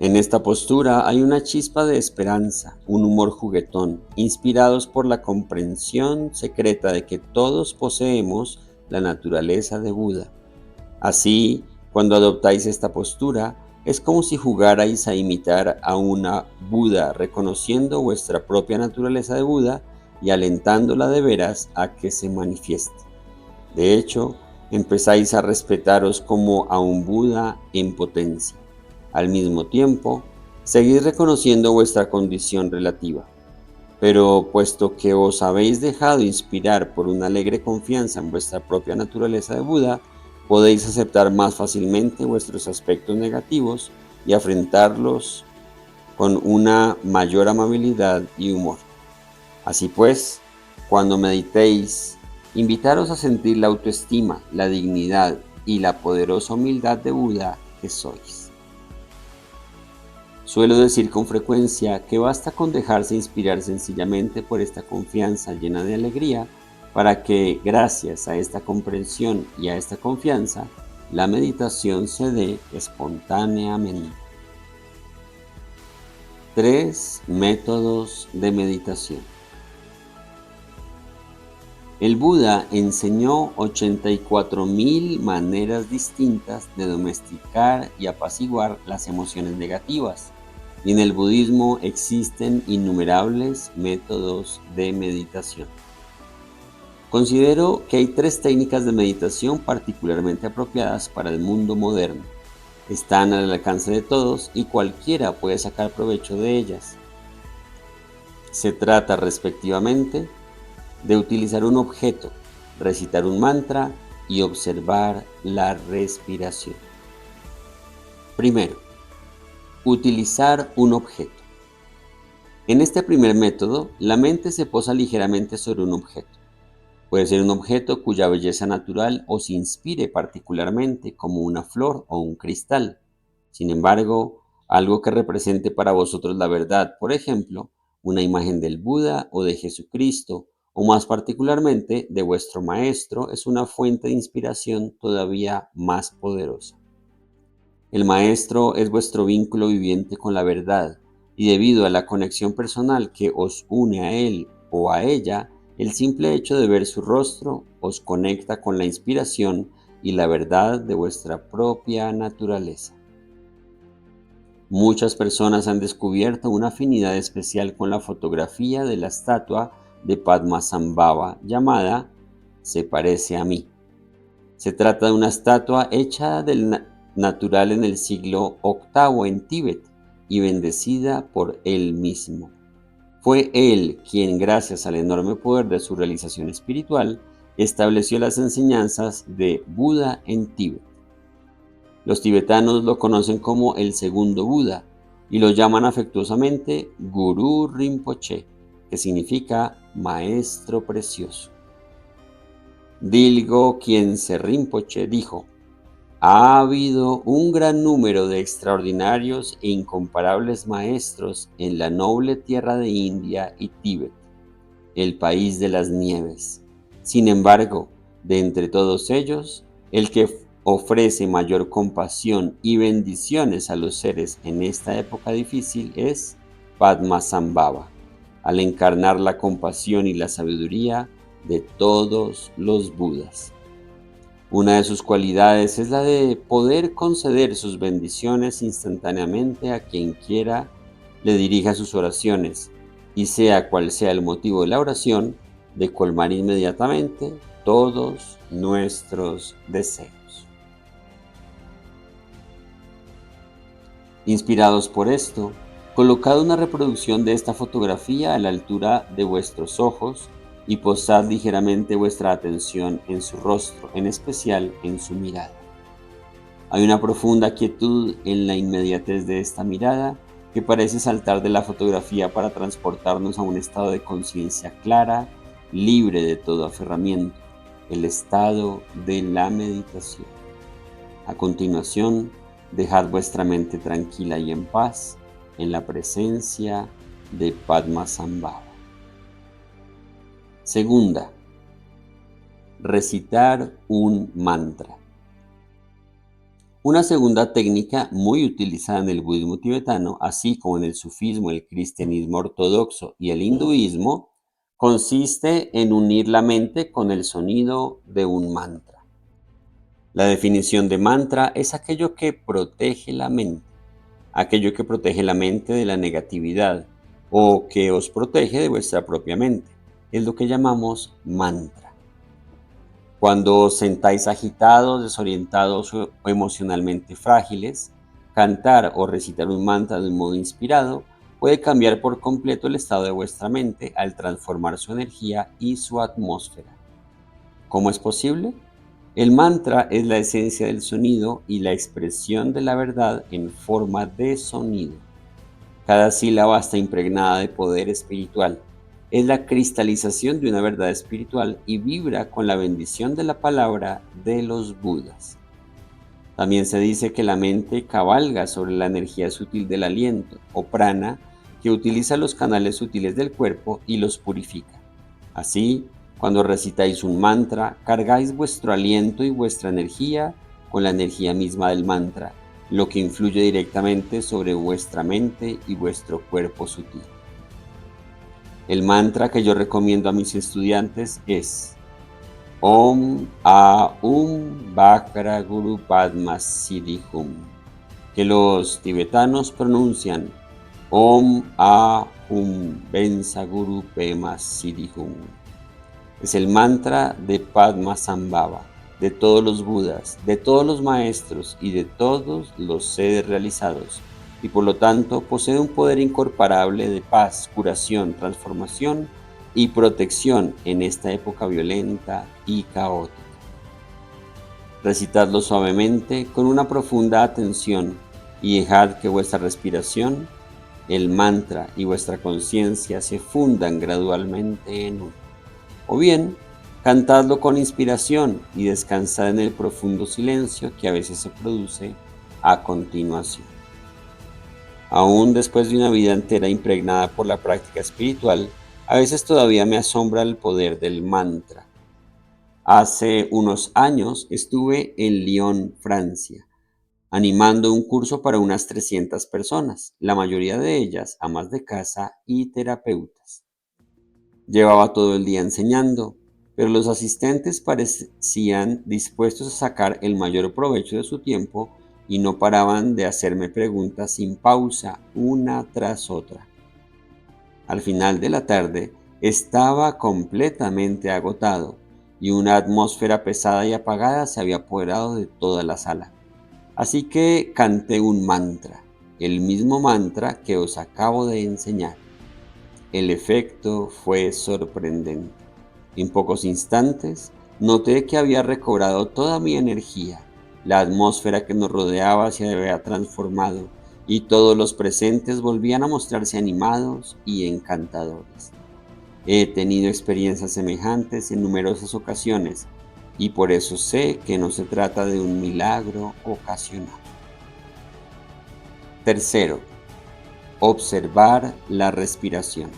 A: En esta postura hay una chispa de esperanza, un humor juguetón, inspirados por la comprensión secreta de que todos poseemos la naturaleza de Buda. Así, cuando adoptáis esta postura, es como si jugarais a imitar a una Buda, reconociendo vuestra propia naturaleza de Buda y alentándola de veras a que se manifieste. De hecho, empezáis a respetaros como a un Buda en potencia. Al mismo tiempo, seguís reconociendo vuestra condición relativa. Pero puesto que os habéis dejado inspirar por una alegre confianza en vuestra propia naturaleza de Buda, podéis aceptar más fácilmente vuestros aspectos negativos y afrontarlos con una mayor amabilidad y humor. Así pues, cuando meditéis, invitaros a sentir la autoestima, la dignidad y la poderosa humildad de Buda que sois. Suelo decir con frecuencia que basta con dejarse inspirar sencillamente por esta confianza llena de alegría para que, gracias a esta comprensión y a esta confianza, la meditación se dé espontáneamente. 3 métodos de meditación. El Buda enseñó 84.000 maneras distintas de domesticar y apaciguar las emociones negativas, y en el budismo existen innumerables métodos de meditación. Considero que hay 3 técnicas de meditación particularmente apropiadas para el mundo moderno. Están al alcance de todos y cualquiera puede sacar provecho de ellas. Se trata respectivamente de utilizar un objeto, recitar un mantra y observar la respiración. Primero, utilizar un objeto. En este primer método, la mente se posa ligeramente sobre un objeto. Puede ser un objeto cuya belleza natural os inspire particularmente, como una flor o un cristal. Sin embargo, algo que represente para vosotros la verdad, por ejemplo, una imagen del Buda o de Jesucristo, o más particularmente de vuestro Maestro, es una fuente de inspiración todavía más poderosa. El Maestro es vuestro vínculo viviente con la verdad, y debido a la conexión personal que os une a él o a ella, el simple hecho de ver su rostro os conecta con la inspiración y la verdad de vuestra propia naturaleza. Muchas personas han descubierto una afinidad especial con la fotografía de la estatua de Padmasambhava llamada "Se parece a mí". Se trata de una estatua hecha del natural en el siglo VIII en Tíbet y bendecida por él mismo. Fue él quien, gracias al enorme poder de su realización espiritual, estableció las enseñanzas de Buda en Tíbet. Los tibetanos lo conocen como el segundo Buda y lo llaman afectuosamente Gurú Rinpoche, que significa maestro precioso. Dilgo Khyentse Rinpoche dijo: ha habido un gran número de extraordinarios e incomparables maestros en la noble tierra de India y Tíbet, el país de las nieves. Sin embargo, de entre todos ellos, el que ofrece mayor compasión y bendiciones a los seres en esta época difícil es Padmasambhava, al encarnar la compasión y la sabiduría de todos los Budas. Una de sus cualidades es la de poder conceder sus bendiciones instantáneamente a quien quiera le dirija sus oraciones, y sea cual sea el motivo de la oración, de colmar inmediatamente todos nuestros deseos. Inspirados por esto, colocad una reproducción de esta fotografía a la altura de vuestros ojos y posad ligeramente vuestra atención en su rostro, en especial en su mirada. Hay una profunda quietud en la inmediatez de esta mirada que parece saltar de la fotografía para transportarnos a un estado de conciencia clara, libre de todo aferramiento, el estado de la meditación. A continuación, dejad vuestra mente tranquila y en paz en la presencia de Padmasambhava. Segunda, recitar un mantra. Una segunda técnica muy utilizada en el budismo tibetano, así como en el sufismo, el cristianismo ortodoxo y el hinduismo, consiste en unir la mente con el sonido de un mantra. La definición de mantra es aquello que protege la mente de la negatividad o que os protege de vuestra propia mente. Es lo que llamamos mantra. Cuando os sentáis agitados, desorientados o emocionalmente frágiles, cantar o recitar un mantra de un modo inspirado puede cambiar por completo el estado de vuestra mente al transformar su energía y su atmósfera. ¿Cómo es posible? El mantra es la esencia del sonido y la expresión de la verdad en forma de sonido. Cada sílaba está impregnada de poder espiritual. Es la cristalización de una verdad espiritual y vibra con la bendición de la palabra de los Budas. También se dice que la mente cabalga sobre la energía sutil del aliento, o prana, que utiliza los canales sutiles del cuerpo y los purifica. Así, cuando recitáis un mantra, cargáis vuestro aliento y vuestra energía con la energía misma del mantra, lo que influye directamente sobre vuestra mente y vuestro cuerpo sutil. El mantra que yo recomiendo a mis estudiantes es: Om Aum Bakra Guru Padma Siddhi Hum, que los tibetanos pronuncian Om Ahum Bensa Guru Pema Siddhi Hum. Es el mantra de Padmasambhava, de todos los Budas, de todos los maestros y de todos los seres realizados, y por lo tanto posee un poder incomparable de paz, curación, transformación y protección en esta época violenta y caótica. Recitadlo suavemente con una profunda atención y dejad que vuestra respiración, el mantra y vuestra conciencia se fundan gradualmente en uno. O bien, cantadlo con inspiración y descansad en el profundo silencio que a veces se produce a continuación. Aún después de una vida entera impregnada por la práctica espiritual, a veces todavía me asombra el poder del mantra. Hace unos años estuve en Lyon, Francia, animando un curso para unas 300 personas, la mayoría de ellas amas de casa y terapeutas. Llevaba todo el día enseñando, pero los asistentes parecían dispuestos a sacar el mayor provecho de su tiempo y no paraban de hacerme preguntas sin pausa, una tras otra. Al final de la tarde estaba completamente agotado y una atmósfera pesada y apagada se había apoderado de toda la sala. Así que canté un mantra, el mismo mantra que os acabo de enseñar. El efecto fue sorprendente. En pocos instantes noté que había recobrado toda mi energía. La atmósfera que nos rodeaba se había transformado y todos los presentes volvían a mostrarse animados y encantadores. He tenido experiencias semejantes en numerosas ocasiones y por eso sé que no se trata de un milagro ocasional. Tercero, observar la respiración.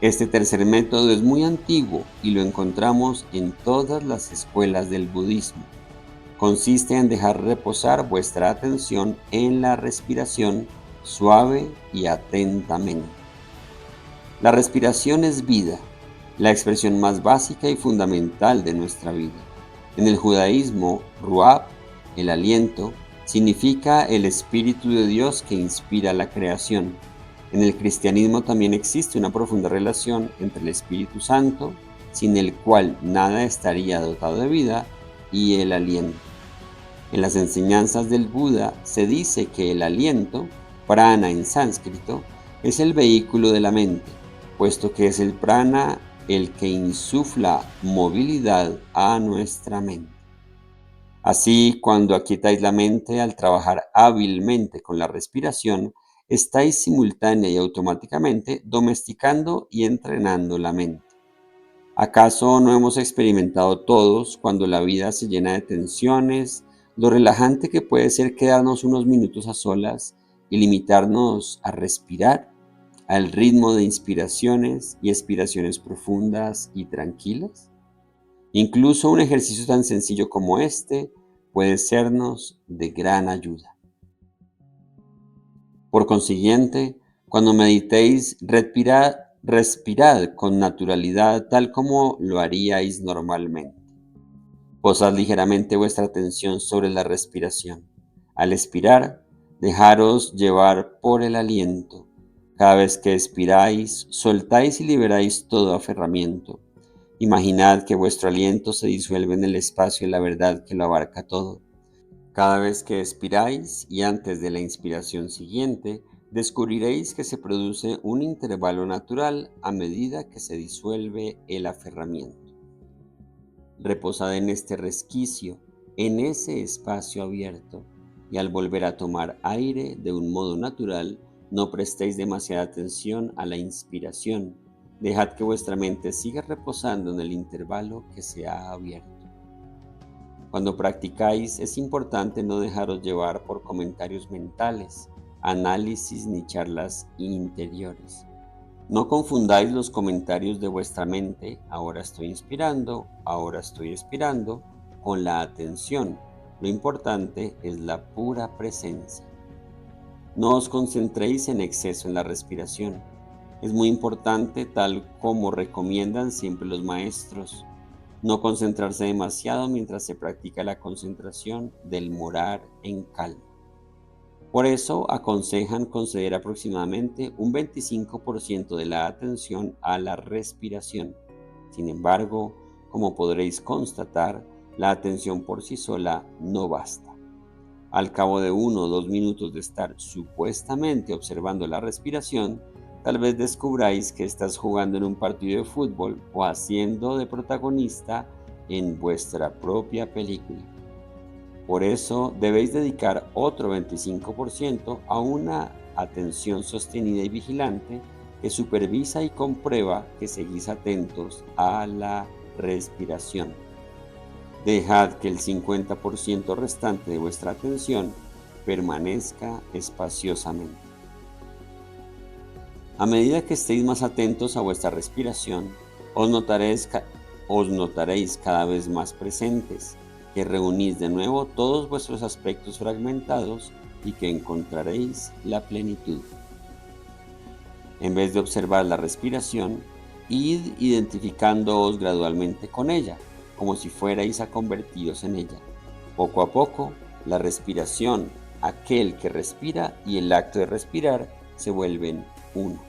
A: Este tercer método es muy antiguo y lo encontramos en todas las escuelas del budismo. Consiste en dejar reposar vuestra atención en la respiración suave y atentamente. La respiración es vida, la expresión más básica y fundamental de nuestra vida. En el judaísmo, Ruach, el aliento, significa el Espíritu de Dios que inspira la creación. En el cristianismo también existe una profunda relación entre el Espíritu Santo, sin el cual nada estaría dotado de vida, y el aliento. En las enseñanzas del Buda se dice que el aliento, prana en sánscrito, es el vehículo de la mente, puesto que es el prana el que insufla movilidad a nuestra mente. Así, cuando aquietáis la mente al trabajar hábilmente con la respiración, estáis simultánea y automáticamente domesticando y entrenando la mente. ¿Acaso no hemos experimentado todos, cuando la vida se llena de tensiones, lo relajante que puede ser quedarnos unos minutos a solas y limitarnos a respirar al ritmo de inspiraciones y expiraciones profundas y tranquilas? Incluso un ejercicio tan sencillo como este puede sernos de gran ayuda. Por consiguiente, cuando meditéis, respirad con naturalidad tal como lo haríais normalmente. Posad ligeramente vuestra atención sobre la respiración. Al expirar, dejaros llevar por el aliento. Cada vez que expiráis, soltáis y liberáis todo aferramiento. Imaginad que vuestro aliento se disuelve en el espacio y la verdad que lo abarca todo. Cada vez que expiráis y antes de la inspiración siguiente, descubriréis que se produce un intervalo natural a medida que se disuelve el aferramiento. Reposad en este resquicio, en ese espacio abierto, y al volver a tomar aire de un modo natural, no prestéis demasiada atención a la inspiración. Dejad que vuestra mente siga reposando en el intervalo que se ha abierto. Cuando practicáis, es importante no dejaros llevar por comentarios mentales, análisis ni charlas interiores. No confundáis los comentarios de vuestra mente, ahora estoy inspirando, ahora estoy expirando, con la atención. Lo importante es la pura presencia. No os concentréis en exceso en la respiración. Es muy importante, tal como recomiendan siempre los maestros. No concentrarse demasiado mientras se practica la concentración del morar en calma. Por eso aconsejan conceder aproximadamente un 25% de la atención a la respiración. Sin embargo, como podréis constatar, la atención por sí sola no basta. Al cabo de 1 o 2 minutos de estar supuestamente observando la respiración, tal vez descubráis que estás jugando en un partido de fútbol o haciendo de protagonista en vuestra propia película. Por eso debéis dedicar otro 25% a una atención sostenida y vigilante que supervisa y comprueba que seguís atentos a la respiración. Dejad que el 50% restante de vuestra atención permanezca espaciosamente. A medida que estéis más atentos a vuestra respiración, os notaréis cada vez más presentes, que reunís de nuevo todos vuestros aspectos fragmentados y que encontraréis la plenitud. En vez de observar la respiración, id identificándoos gradualmente con ella, como si fuerais a convertiros en ella. Poco a poco, la respiración, aquel que respira y el acto de respirar se vuelven uno.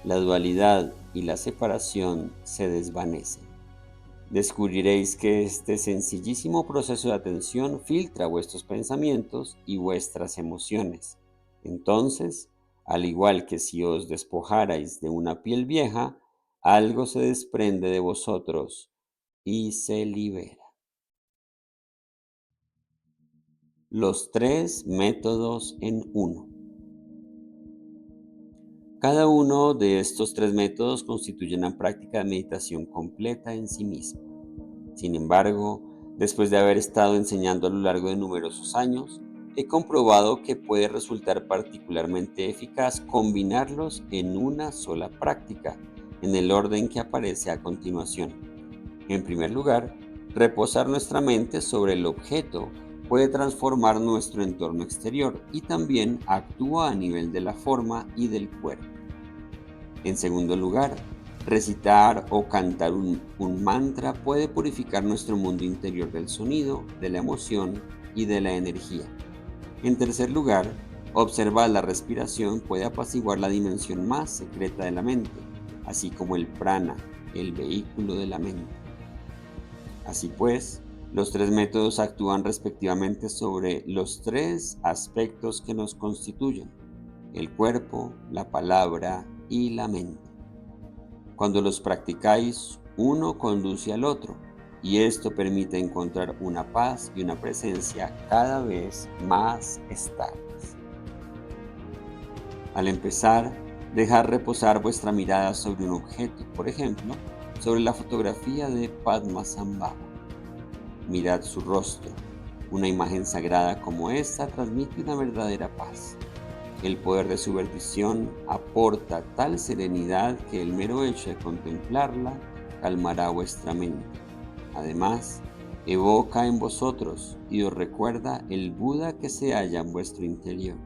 A: La dualidad y la separación se desvanecen. Descubriréis que este sencillísimo proceso de atención filtra vuestros pensamientos y vuestras emociones. Entonces, al igual que si os despojarais de una piel vieja, algo se desprende de vosotros y se libera. Los 3 métodos en uno. Cada uno de estos 3 métodos constituye una práctica de meditación completa en sí misma. Sin embargo, después de haber estado enseñando a lo largo de numerosos años, he comprobado que puede resultar particularmente eficaz combinarlos en una sola práctica, en el orden que aparece a continuación. En primer lugar, reposar nuestra mente sobre el objeto puede transformar nuestro entorno exterior y también actúa a nivel de la forma y del cuerpo. En segundo lugar, recitar o cantar un mantra puede purificar nuestro mundo interior del sonido, de la emoción y de la energía. En tercer lugar, observar la respiración puede apaciguar la dimensión más secreta de la mente, así como el prana, el vehículo de la mente. Así pues, los 3 métodos actúan respectivamente sobre los 3 aspectos que nos constituyen: el cuerpo, la palabra y la mente. Cuando los practicáis, uno conduce al otro, y esto permite encontrar una paz y una presencia cada vez más estables. Al empezar, dejad reposar vuestra mirada sobre un objeto, por ejemplo, sobre la fotografía de Padmasambhava. Mirad su rostro. Una imagen sagrada como esta transmite una verdadera paz. El poder de su bendición aporta tal serenidad que el mero hecho de contemplarla calmará vuestra mente. Además, evoca en vosotros y os recuerda el Buda que se halla en vuestro interior.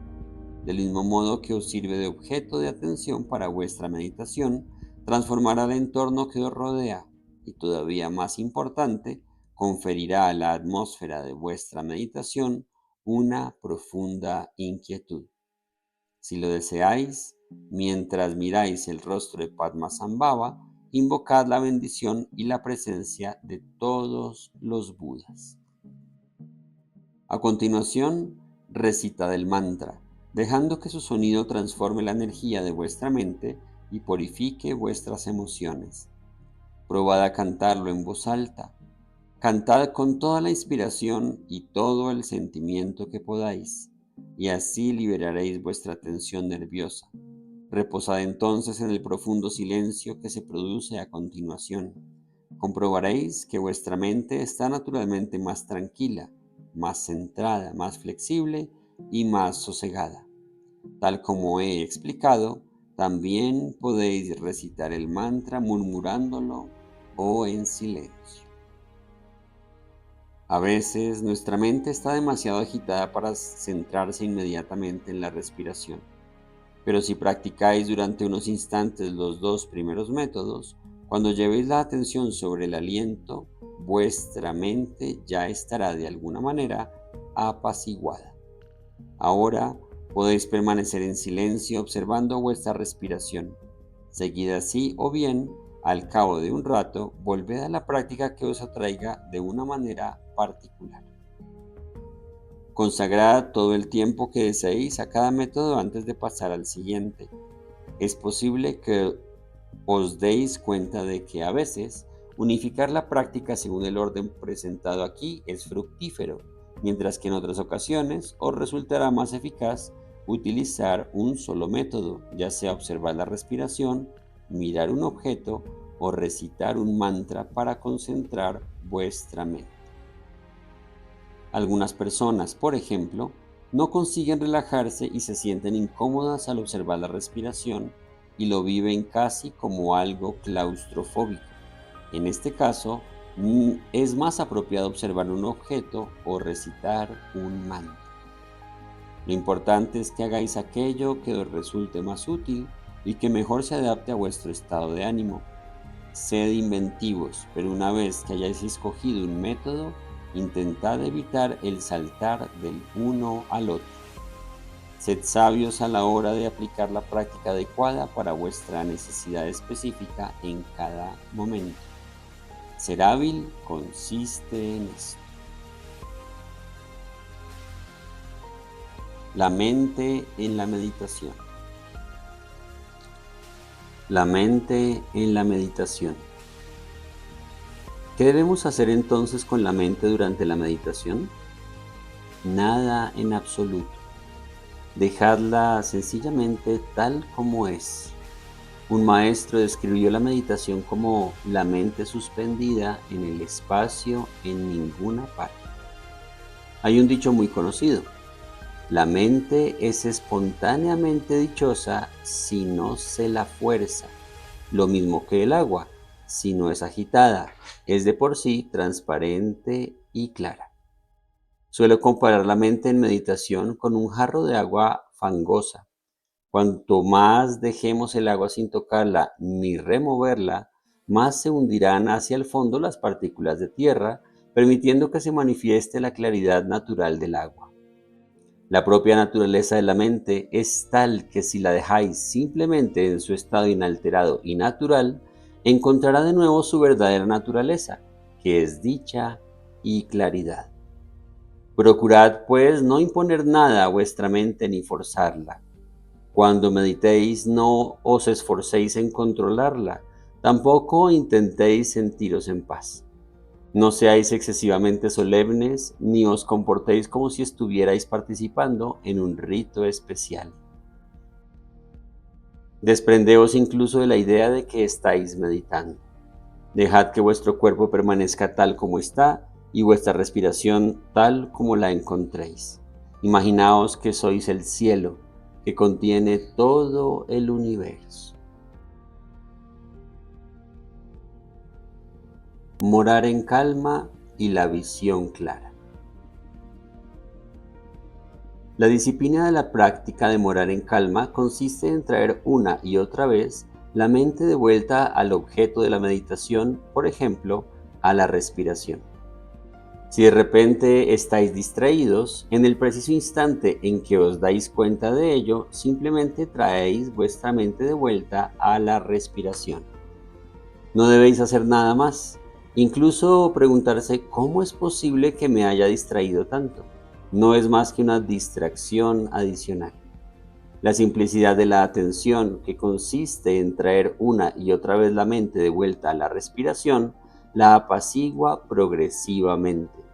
A: Del mismo modo que os sirve de objeto de atención para vuestra meditación, transformará el entorno que os rodea y, todavía más importante, conferirá a la atmósfera de vuestra meditación una profunda inquietud. Si lo deseáis, mientras miráis el rostro de Padmasambhava, invocad la bendición y la presencia de todos los Budas. A continuación, recitad el mantra, dejando que su sonido transforme la energía de vuestra mente y purifique vuestras emociones. Probad a cantarlo en voz alta. Cantad con toda la inspiración y todo el sentimiento que podáis, y así liberaréis vuestra tensión nerviosa. Reposad entonces en el profundo silencio que se produce a continuación. Comprobaréis que vuestra mente está naturalmente más tranquila, más centrada, más flexible y más sosegada. Tal como he explicado, también podéis recitar el mantra murmurándolo o en silencio. A veces nuestra mente está demasiado agitada para centrarse inmediatamente en la respiración, pero si practicáis durante unos instantes los 2 primeros métodos, Cuando llevéis la atención sobre el aliento, vuestra mente ya estará de alguna manera apaciguada. Ahora podéis permanecer en silencio observando vuestra respiración. Seguid así o bien, al cabo de un rato, volved a la práctica que os atraiga de una manera particular. Consagrad todo el tiempo que deseéis a cada método antes de pasar al siguiente. Es posible que os deis cuenta de que a veces unificar la práctica según el orden presentado aquí es fructífero, mientras que en otras ocasiones os resultará más eficaz utilizar un solo método, ya sea observar la respiración, mirar un objeto o recitar un mantra para concentrar vuestra mente. Algunas personas, por ejemplo, no consiguen relajarse y se sienten incómodas al observar la respiración y lo viven casi como algo claustrofóbico. En este caso, es más apropiado observar un objeto o recitar un mantra. Lo importante es que hagáis aquello que os resulte más útil y que mejor se adapte a vuestro estado de ánimo. Sed inventivos, pero una vez que hayáis escogido un método, intentad evitar el saltar del uno al otro. Sed sabios a la hora de aplicar la práctica adecuada para vuestra necesidad específica en cada momento. Ser hábil consiste en esto. La mente en la meditación. La mente en la meditación. ¿Qué debemos hacer entonces con la mente durante la meditación? Nada en absoluto. Dejadla sencillamente tal como es. Un maestro describió la meditación como la mente suspendida en el espacio en ninguna parte. Hay un dicho muy conocido: la mente es espontáneamente dichosa si no se la fuerza, lo mismo que el agua, si no es agitada, es de por sí transparente y clara. Suelo comparar la mente en meditación con un jarro de agua fangosa. Cuanto más dejemos el agua sin tocarla ni removerla, más se hundirán hacia el fondo las partículas de tierra, permitiendo que se manifieste la claridad natural del agua. La propia naturaleza de la mente es tal que si la dejáis simplemente en su estado inalterado y natural, encontrará de nuevo su verdadera naturaleza, que es dicha y claridad. Procurad, pues, no imponer nada a vuestra mente ni forzarla. Cuando meditéis, no os esforcéis en controlarla, tampoco intentéis sentiros en paz. No seáis excesivamente solemnes, ni os comportéis como si estuvierais participando en un rito especial. Desprendeos incluso de la idea de que estáis meditando. Dejad que vuestro cuerpo permanezca tal como está y vuestra respiración tal como la encontréis. Imaginaos que sois el cielo, que contiene todo el universo. Morar en calma y la visión clara. La disciplina de la práctica de morar en calma consiste en traer una y otra vez la mente de vuelta al objeto de la meditación, por ejemplo, a la respiración. Si de repente estáis distraídos, en el preciso instante en que os dais cuenta de ello, simplemente traéis vuestra mente de vuelta a la respiración. No debéis hacer nada más, incluso preguntarse cómo es posible que me haya distraído tanto. No es más que una distracción adicional. La simplicidad de la atención, que consiste en traer una y otra vez la mente de vuelta a la respiración, la apacigua progresivamente.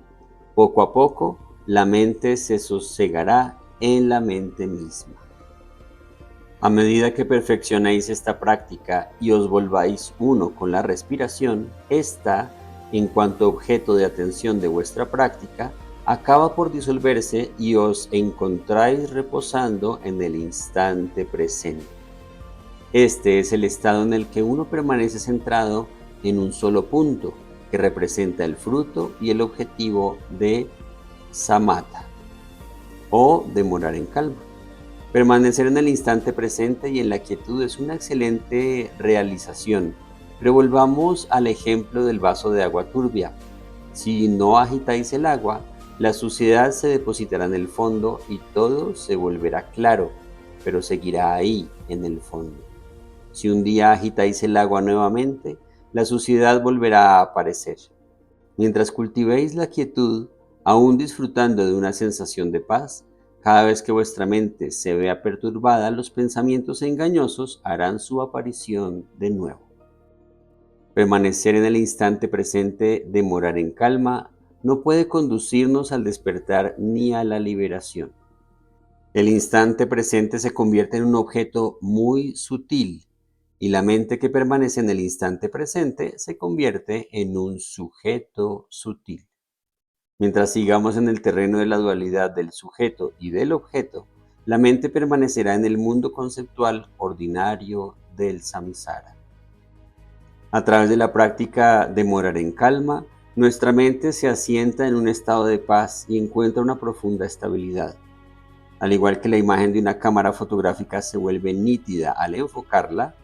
A: Poco a poco, la mente se sosegará en la mente misma. A medida que perfeccionéis esta práctica y os volváis uno con la respiración, esta, en cuanto objeto de atención de vuestra práctica, acaba por disolverse y os encontráis reposando en el instante presente. Este es el estado en el que uno permanece centrado en un solo punto, que representa el fruto y el objetivo de samatha, o de morar en calma. Permanecer en el instante presente y en la quietud es una excelente realización, Pero volvamos al ejemplo del vaso de agua turbia. Si no agitáis el agua, la suciedad se depositará en el fondo y todo se volverá claro, pero seguirá ahí, en el fondo. Si un día agitáis el agua nuevamente, la suciedad volverá a aparecer. Mientras cultivéis la quietud, aún disfrutando de una sensación de paz, cada vez que vuestra mente se vea perturbada, los pensamientos engañosos harán su aparición de nuevo. Permanecer en el instante presente, demorar en calma, no puede conducirnos al despertar ni a la liberación. El instante presente se convierte en un objeto muy sutil y la mente que permanece en el instante presente se convierte en un sujeto sutil. Mientras sigamos en el terreno de la dualidad del sujeto y del objeto, la mente permanecerá en el mundo conceptual ordinario del samsara. A través de la práctica de morar en calma, nuestra mente se asienta en un estado de paz y encuentra una profunda estabilidad. Al igual que la imagen de una cámara fotográfica se vuelve nítida al enfocarla,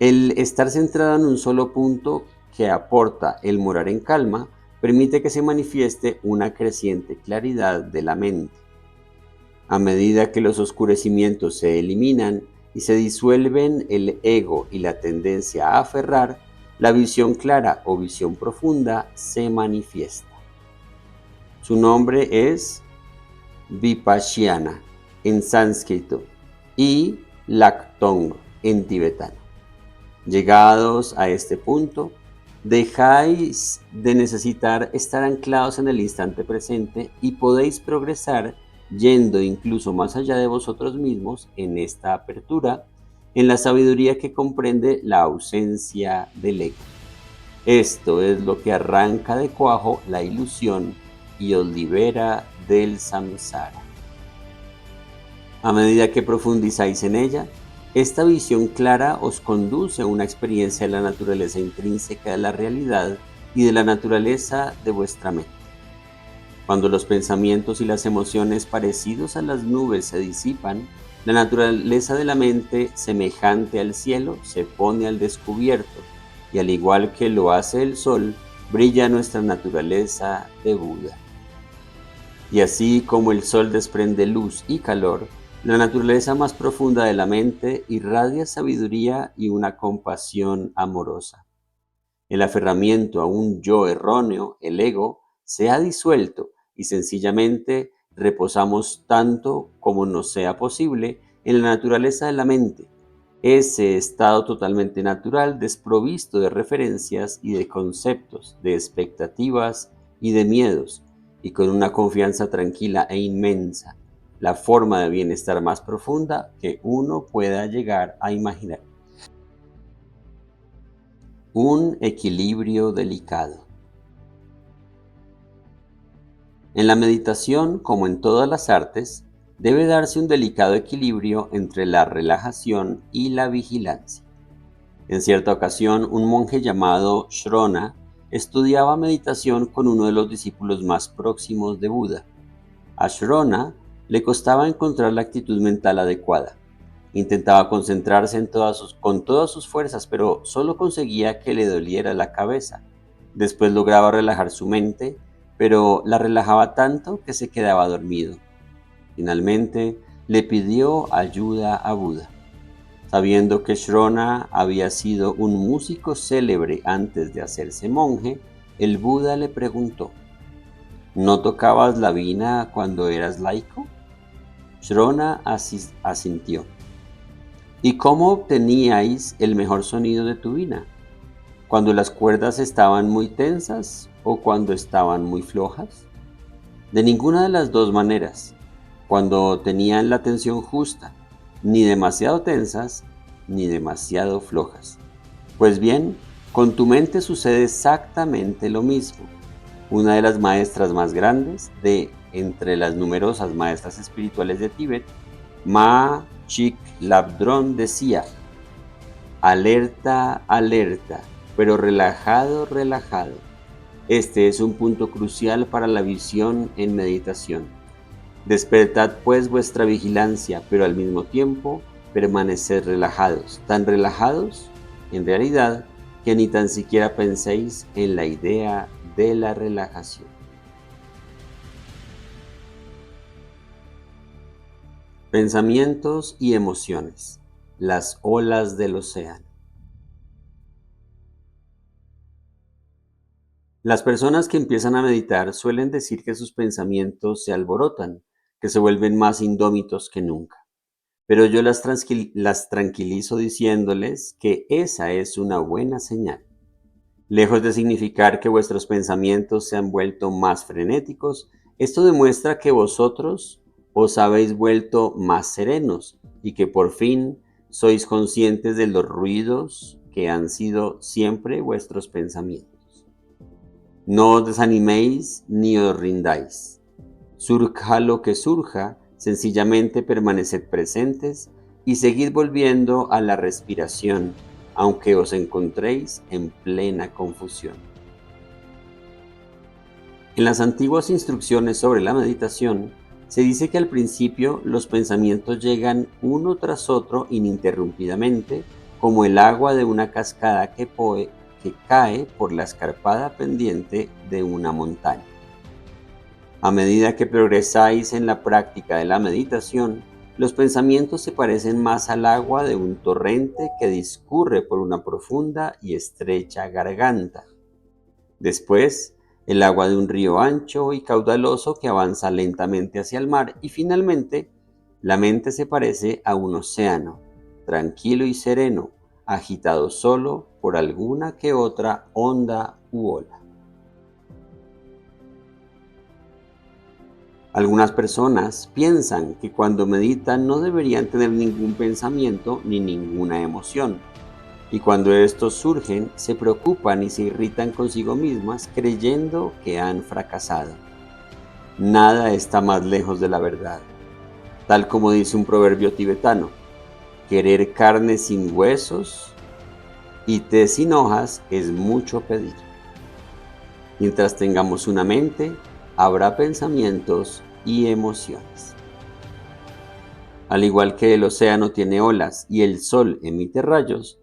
A: el estar centrado en un solo punto que aporta el morar en calma permite que se manifieste una creciente claridad de la mente. A medida que los oscurecimientos se eliminan y se disuelven el ego y la tendencia a aferrar, la visión clara o visión profunda se manifiesta. Su nombre es Vipassana en sánscrito y Laktong en tibetano. Llegados a este punto, dejáis de necesitar estar anclados en el instante presente y podéis progresar yendo incluso más allá de vosotros mismos en esta apertura, en la sabiduría que comprende la ausencia del ego. Esto es lo que arranca de cuajo la ilusión y os libera del samsara. A medida que profundizáis en ella, esta visión clara os conduce a una experiencia de la naturaleza intrínseca de la realidad y de la naturaleza de vuestra mente. Cuando los pensamientos y las emociones parecidos a las nubes se disipan, la naturaleza de la mente, semejante al cielo, se pone al descubierto y al igual que lo hace el sol, brilla nuestra naturaleza de Buda. Y así como el sol desprende luz y calor, la naturaleza más profunda de la mente irradia sabiduría y una compasión amorosa. El aferramiento a un yo erróneo, el ego, se ha disuelto y sencillamente reposamos tanto como nos sea posible en la naturaleza de la mente, ese estado totalmente natural desprovisto de referencias y de conceptos, de expectativas y de miedos, y con una confianza tranquila e inmensa, la forma de bienestar más profunda que uno pueda llegar a imaginar. Un equilibrio delicado. En la meditación, como en todas las artes, debe darse un delicado equilibrio entre la relajación y la vigilancia. En cierta ocasión, un monje llamado Shrona estudiaba meditación con uno de los discípulos más próximos de Buda. A Shrona le costaba encontrar la actitud mental adecuada. Intentaba concentrarse con todas sus fuerzas, pero solo conseguía que le doliera la cabeza. Después lograba relajar su mente, pero la relajaba tanto que se quedaba dormido. Finalmente, le pidió ayuda a Buda. Sabiendo que Shrona había sido un músico célebre antes de hacerse monje, el Buda le preguntó: ¿no tocabas la vina cuando eras laico? Shrona asintió. ¿Y cómo obteníais el mejor sonido de tu vina? ¿Cuando las cuerdas estaban muy tensas o cuando estaban muy flojas? De ninguna de las dos maneras. Cuando tenían la tensión justa, ni demasiado tensas, ni demasiado flojas. Pues bien, con tu mente sucede exactamente lo mismo. Una de las maestras más grandes de entre las numerosas maestras espirituales de Tíbet, Ma Chik Labdrön, decía: alerta, alerta, pero relajado, relajado. Este es un punto crucial para la visión en meditación. Despertad pues vuestra vigilancia, pero al mismo tiempo permaneced relajados, tan relajados, en realidad, que no que ni tan siquiera penséis en la idea de la relajación. Pensamientos y emociones, las olas del océano. Las personas que empiezan a meditar suelen decir que sus pensamientos se alborotan, que se vuelven más indómitos que nunca. Pero yo las tranquilizo diciéndoles que esa es una buena señal. Lejos de significar que vuestros pensamientos se han vuelto más frenéticos, esto demuestra que vosotros os habéis vuelto más serenos y que por fin sois conscientes de los ruidos que han sido siempre vuestros pensamientos. No os desaniméis ni os rindáis. Surja lo que surja, sencillamente permaneced presentes y seguid volviendo a la respiración, aunque os encontréis en plena confusión. En las antiguas instrucciones sobre la meditación, se dice que al principio los pensamientos llegan uno tras otro ininterrumpidamente, como el agua de una cascada que cae por la escarpada pendiente de una montaña. A medida que progresáis en la práctica de la meditación, los pensamientos se parecen más al agua de un torrente que discurre por una profunda y estrecha garganta. Después, el agua de un río ancho y caudaloso que avanza lentamente hacia el mar, y finalmente, la mente se parece a un océano, tranquilo y sereno, agitado solo por alguna que otra onda u ola. Algunas personas piensan que cuando meditan no deberían tener ningún pensamiento ni ninguna emoción, y cuando estos surgen se preocupan y se irritan consigo mismas creyendo que han fracasado. Nada está más lejos de la verdad. Tal como dice un proverbio tibetano, querer carne sin huesos y té sin hojas es mucho pedir. Mientras tengamos una mente, habrá pensamientos y emociones. Al igual que el océano tiene olas y el sol emite rayos,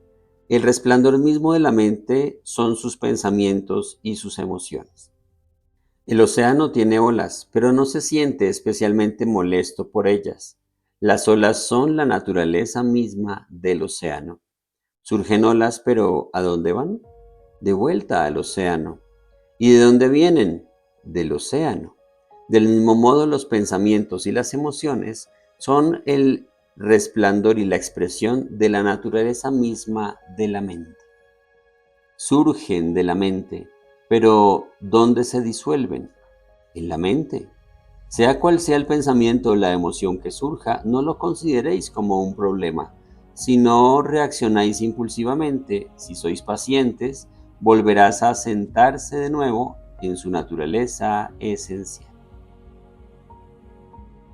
A: el resplandor mismo de la mente son sus pensamientos y sus emociones. El océano tiene olas, pero no se siente especialmente molesto por ellas. Las olas son la naturaleza misma del océano. Surgen olas, pero ¿a dónde van? De vuelta al océano. ¿Y de dónde vienen? Del océano. Del mismo modo, los pensamientos y las emociones son el resplandor y la expresión de la naturaleza misma de la mente. Surgen de la mente, pero ¿dónde se disuelven? En la mente. Sea cual sea el pensamiento o la emoción que surja, no lo consideréis como un problema. Si no reaccionáis impulsivamente, si sois pacientes, volverás a sentarse de nuevo en su naturaleza esencial.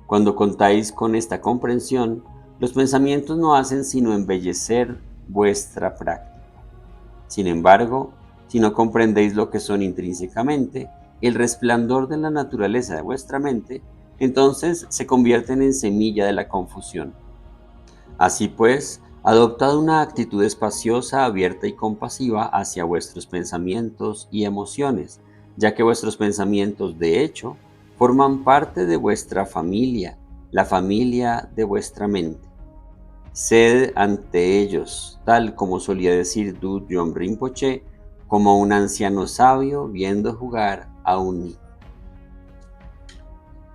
A: Cuando contáis con esta comprensión, los pensamientos no hacen sino embellecer vuestra práctica. Sin embargo, si no comprendéis lo que son intrínsecamente, el resplandor de la naturaleza de vuestra mente, entonces se convierten en semilla de la confusión. Así pues, adoptad una actitud espaciosa, abierta y compasiva hacia vuestros pensamientos y emociones, ya que vuestros pensamientos, de hecho, forman parte de vuestra familia, la familia de vuestra mente. Sed ante ellos, tal como solía decir Dudjom Rinpoche, como un anciano sabio viendo jugar a un niño.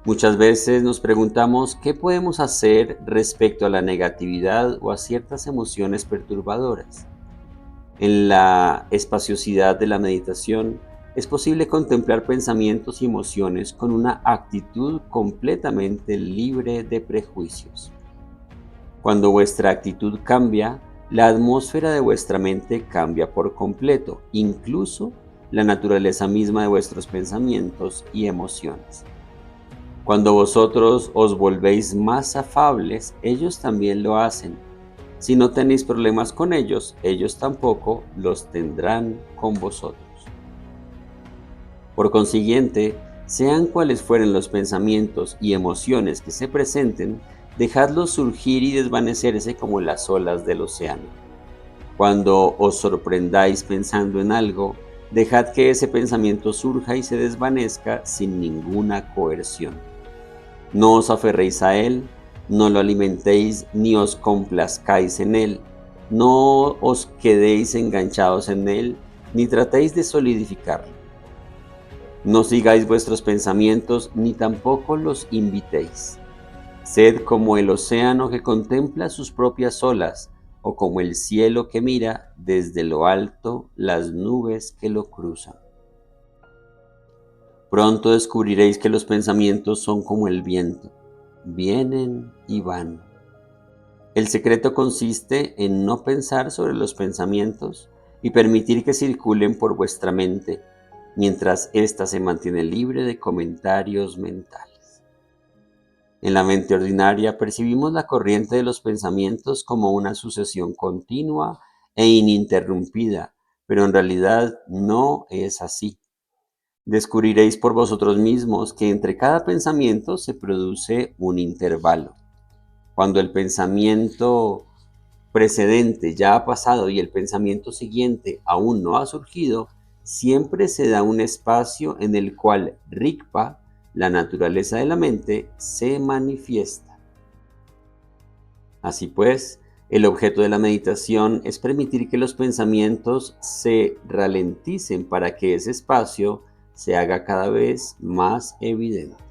A: Muchas veces nos preguntamos qué podemos hacer respecto a la negatividad o a ciertas emociones perturbadoras. En la espaciosidad de la meditación es posible contemplar pensamientos y emociones con una actitud completamente libre de prejuicios. Cuando vuestra actitud cambia, la atmósfera de vuestra mente cambia por completo, incluso la naturaleza misma de vuestros pensamientos y emociones. Cuando vosotros os volvéis más afables, ellos también lo hacen. Si no tenéis problemas con ellos, ellos tampoco los tendrán con vosotros. Por consiguiente, sean cuales fueren los pensamientos y emociones que se presenten, dejadlos surgir y desvanecerse como las olas del océano. Cuando os sorprendáis pensando en algo, dejad que ese pensamiento surja y se desvanezca sin ninguna coerción. No os aferréis a él, no lo alimentéis ni os complazcáis en él, no os quedéis enganchados en él, ni tratéis de solidificarlo. No sigáis vuestros pensamientos, ni tampoco los invitéis. Sed como el océano que contempla sus propias olas, o como el cielo que mira desde lo alto las nubes que lo cruzan. Pronto descubriréis que los pensamientos son como el viento, vienen y van. El secreto consiste en no pensar sobre los pensamientos y permitir que circulen por vuestra mente, mientras ésta se mantiene libre de comentarios mentales. En la mente ordinaria percibimos la corriente de los pensamientos como una sucesión continua e ininterrumpida, pero en realidad no es así. Descubriréis por vosotros mismos que entre cada pensamiento se produce un intervalo. Cuando el pensamiento precedente ya ha pasado y el pensamiento siguiente aún no ha surgido, siempre se da un espacio en el cual Rigpa, la naturaleza de la mente, se manifiesta. Así pues, el objeto de la meditación es permitir que los pensamientos se ralenticen para que ese espacio se haga cada vez más evidente.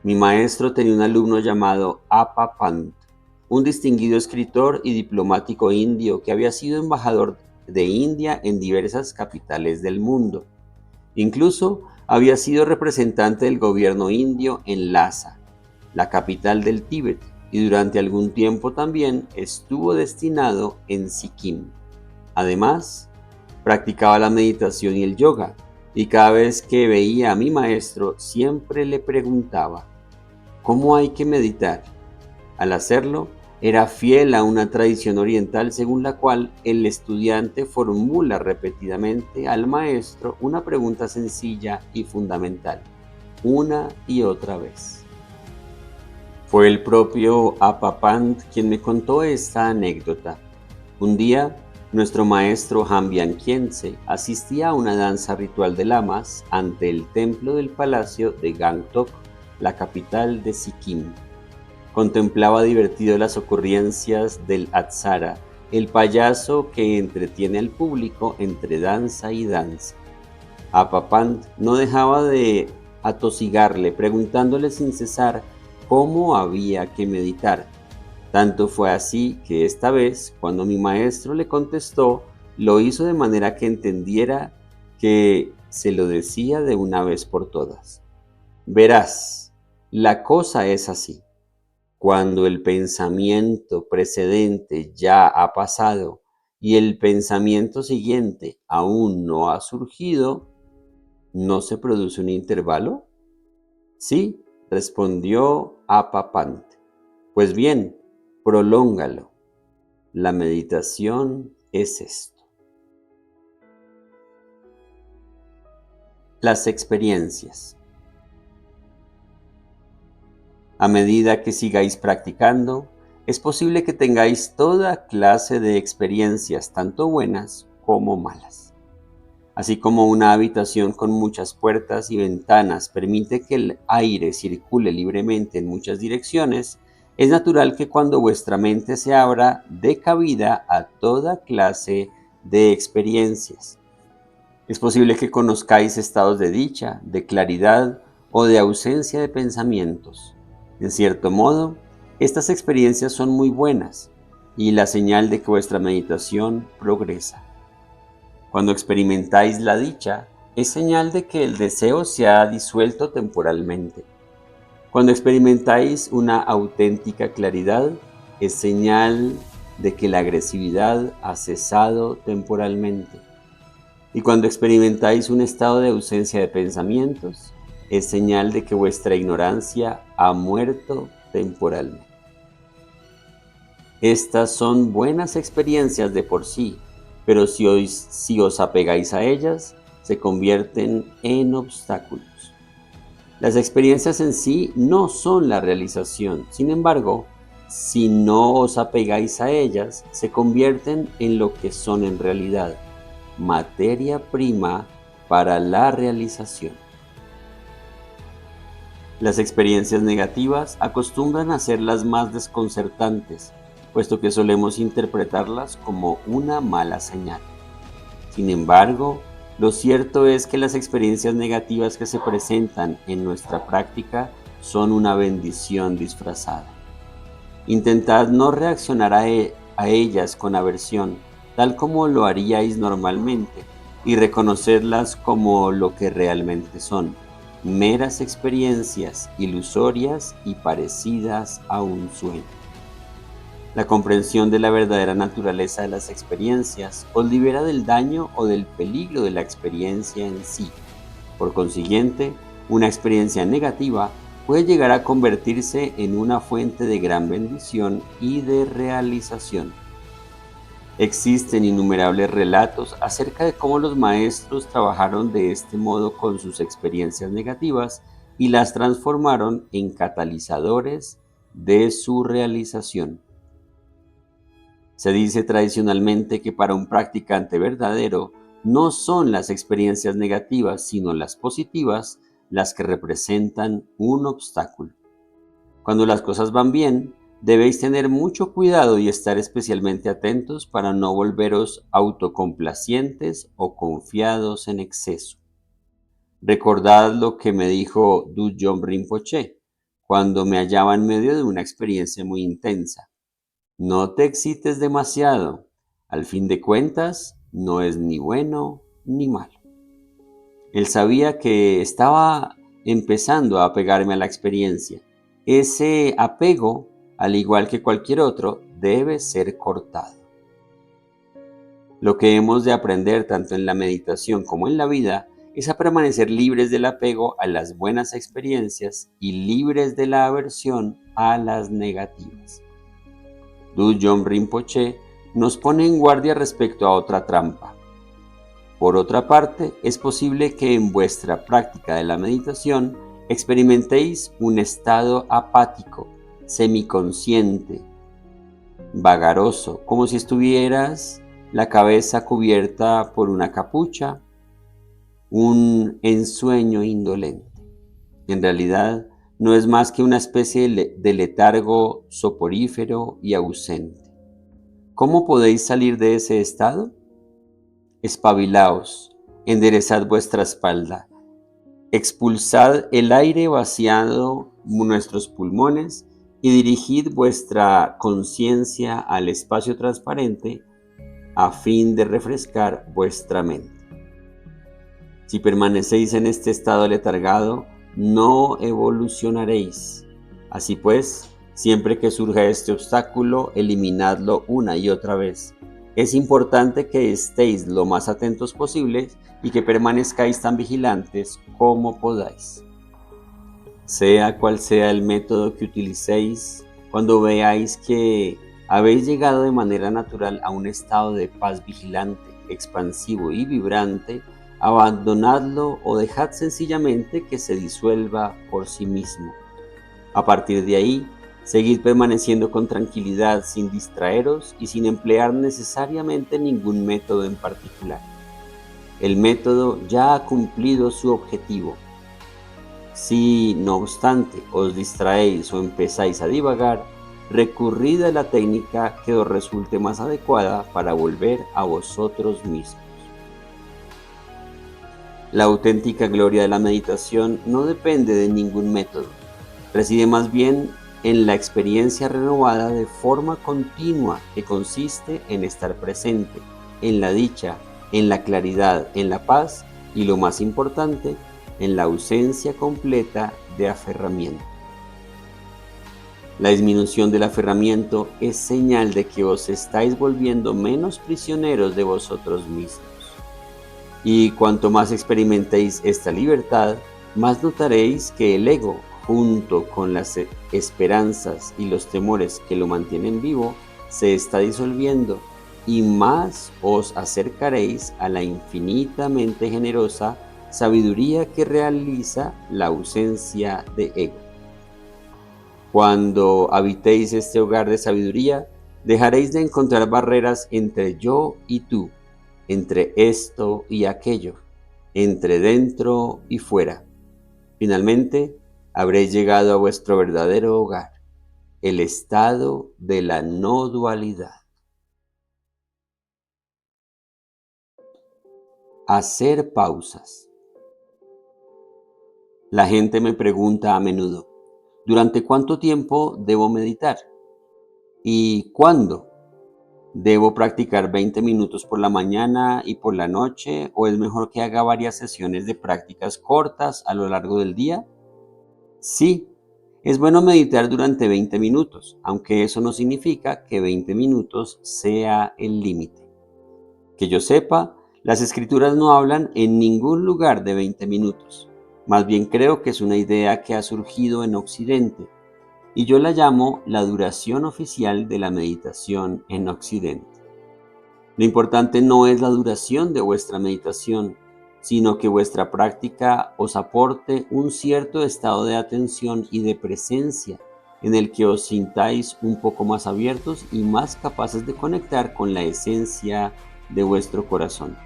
A: Mi maestro tenía un alumno llamado Appa Pant, un distinguido escritor y diplomático indio que había sido embajador de India en diversas capitales del mundo. Incluso había sido representante del gobierno indio en Lhasa, la capital del Tíbet, y durante algún tiempo también estuvo destinado en Sikkim. Además, practicaba la meditación y el yoga, y cada vez que veía a mi maestro siempre le preguntaba: ¿cómo hay que meditar? Al hacerlo, era fiel a una tradición oriental según la cual el estudiante formula repetidamente al maestro una pregunta sencilla y fundamental, una y otra vez. Fue el propio Appa Pant quien me contó esta anécdota. Un día, nuestro maestro Hambian Khyentse asistía a una danza ritual de lamas ante el templo del palacio de Gangtok, la capital de Sikkim. Contemplaba divertido las ocurrencias del Apsara, el payaso que entretiene al público entre danza y danza. Appa Pant no dejaba de atosigarle, preguntándole sin cesar cómo había que meditar. Tanto fue así que esta vez, cuando mi maestro le contestó, lo hizo de manera que entendiera que se lo decía de una vez por todas. Verás, la cosa es así. Cuando el pensamiento precedente ya ha pasado y el pensamiento siguiente aún no ha surgido, ¿no se produce un intervalo? Sí, respondió Appa Pant. Pues bien, prolóngalo. La meditación es esto. Las experiencias. A medida que sigáis practicando, es posible que tengáis toda clase de experiencias, tanto buenas como malas. Así como una habitación con muchas puertas y ventanas permite que el aire circule libremente en muchas direcciones, es natural que cuando vuestra mente se abra, dé cabida a toda clase de experiencias. Es posible que conozcáis estados de dicha, de claridad o de ausencia de pensamientos. En cierto modo, estas experiencias son muy buenas y la señal de que vuestra meditación progresa. Cuando experimentáis la dicha, es señal de que el deseo se ha disuelto temporalmente. Cuando experimentáis una auténtica claridad, es señal de que la agresividad ha cesado temporalmente. Y cuando experimentáis un estado de ausencia de pensamientos, es señal de que vuestra ignorancia ha muerto temporalmente. Estas son buenas experiencias de por sí, pero si os apegáis a ellas, se convierten en obstáculos. Las experiencias en sí no son la realización, sin embargo, Si no os apegáis a ellas, se convierten en lo que son en realidad, materia prima para la realización. Las experiencias negativas acostumbran a ser las más desconcertantes, puesto que solemos interpretarlas como una mala señal. Sin embargo, lo cierto es que las experiencias negativas que se presentan en nuestra práctica son una bendición disfrazada. Intentad no reaccionar a ellas con aversión, tal como lo haríais normalmente, y reconocerlas como lo que realmente son, meras experiencias ilusorias y parecidas a un sueño. La comprensión de la verdadera naturaleza de las experiencias os libera del daño o del peligro de la experiencia en sí. Por consiguiente, una experiencia negativa puede llegar a convertirse en una fuente de gran bendición y de realización. Existen innumerables relatos acerca de cómo los maestros trabajaron de este modo con sus experiencias negativas y las transformaron en catalizadores de su realización. Se dice tradicionalmente que para un practicante verdadero no son las experiencias negativas, sino las positivas, las que representan un obstáculo. Cuando las cosas van bien, debéis tener mucho cuidado y estar especialmente atentos para no volveros autocomplacientes o confiados en exceso. Recordad lo que me dijo Dudjom Rinpoche cuando me hallaba en medio de una experiencia muy intensa. No te excites demasiado. Al fin de cuentas, no es ni bueno ni malo. Él sabía que estaba empezando a apegarme a la experiencia. Ese apego, al igual que cualquier otro, debe ser cortado. Lo que hemos de aprender tanto en la meditación como en la vida es a permanecer libres del apego a las buenas experiencias y libres de la aversión a las negativas. Dudjom Rinpoche nos pone en guardia respecto a otra trampa. Por otra parte, es posible que en vuestra práctica de la meditación experimentéis un estado apático, semiconsciente, vagaroso, como si estuvieras la cabeza cubierta por una capucha, un ensueño indolente. En realidad, no es más que una especie de letargo soporífero y ausente. ¿Cómo podéis salir de ese estado? Espabilaos, enderezad vuestra espalda, expulsad el aire vaciado nuestros pulmones y dirigid vuestra conciencia al espacio transparente a fin de refrescar vuestra mente. Si permanecéis en este estado letargado, no evolucionaréis. Así pues, siempre que surja este obstáculo, eliminadlo una y otra vez. Es importante que estéis lo más atentos posibles y que permanezcáis tan vigilantes como podáis. Sea cual sea el método que utilicéis, cuando veáis que habéis llegado de manera natural a un estado de paz vigilante, expansivo y vibrante, abandonadlo o dejad sencillamente que se disuelva por sí mismo. A partir de ahí, seguid permaneciendo con tranquilidad, sin distraeros y sin emplear necesariamente ningún método en particular. El método ya ha cumplido su objetivo. Si, no obstante, os distraéis o empezáis a divagar, recurrid a la técnica que os resulte más adecuada para volver a vosotros mismos. La auténtica gloria de la meditación no depende de ningún método, reside más bien en la experiencia renovada de forma continua que consiste en estar presente, en la dicha, en la claridad, en la paz y, lo más importante, en la ausencia completa de aferramiento. La disminución del aferramiento es señal de que os estáis volviendo menos prisioneros de vosotros mismos. Y cuanto más experimentéis esta libertad, más notaréis que el ego, junto con las esperanzas y los temores que lo mantienen vivo, se está disolviendo y más os acercaréis a la infinitamente generosa sabiduría que realiza la ausencia de ego. Cuando habitéis este hogar de sabiduría, dejaréis de encontrar barreras entre yo y tú, entre esto y aquello, entre dentro y fuera. Finalmente, habréis llegado a vuestro verdadero hogar, el estado de la no dualidad. Hacer pausas. La gente me pregunta a menudo, ¿durante cuánto tiempo debo meditar? ¿Y cuándo? ¿Debo practicar 20 minutos por la mañana y por la noche? ¿O es mejor que haga varias sesiones de prácticas cortas a lo largo del día? Sí, es bueno meditar durante 20 minutos, aunque eso no significa que 20 minutos sea el límite. Que yo sepa, las escrituras no hablan en ningún lugar de 20 minutos. Más bien creo que es una idea que ha surgido en Occidente, y yo la llamo la duración oficial de la meditación en Occidente. Lo importante no es la duración de vuestra meditación, sino que vuestra práctica os aporte un cierto estado de atención y de presencia en el que os sintáis un poco más abiertos y más capaces de conectar con la esencia de vuestro corazón.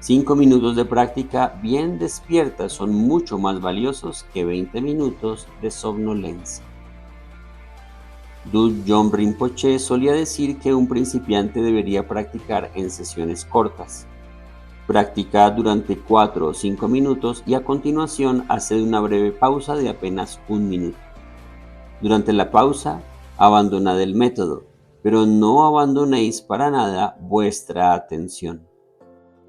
A: 5 minutos de práctica bien despierta son mucho más valiosos que 20 minutos de somnolencia. Dudjom Rinpoche solía decir que un principiante debería practicar en sesiones cortas. Practica durante 4 o 5 minutos y a continuación haced una breve pausa de apenas 1 minuto. Durante la pausa, abandonad el método, pero no abandonéis para nada vuestra atención.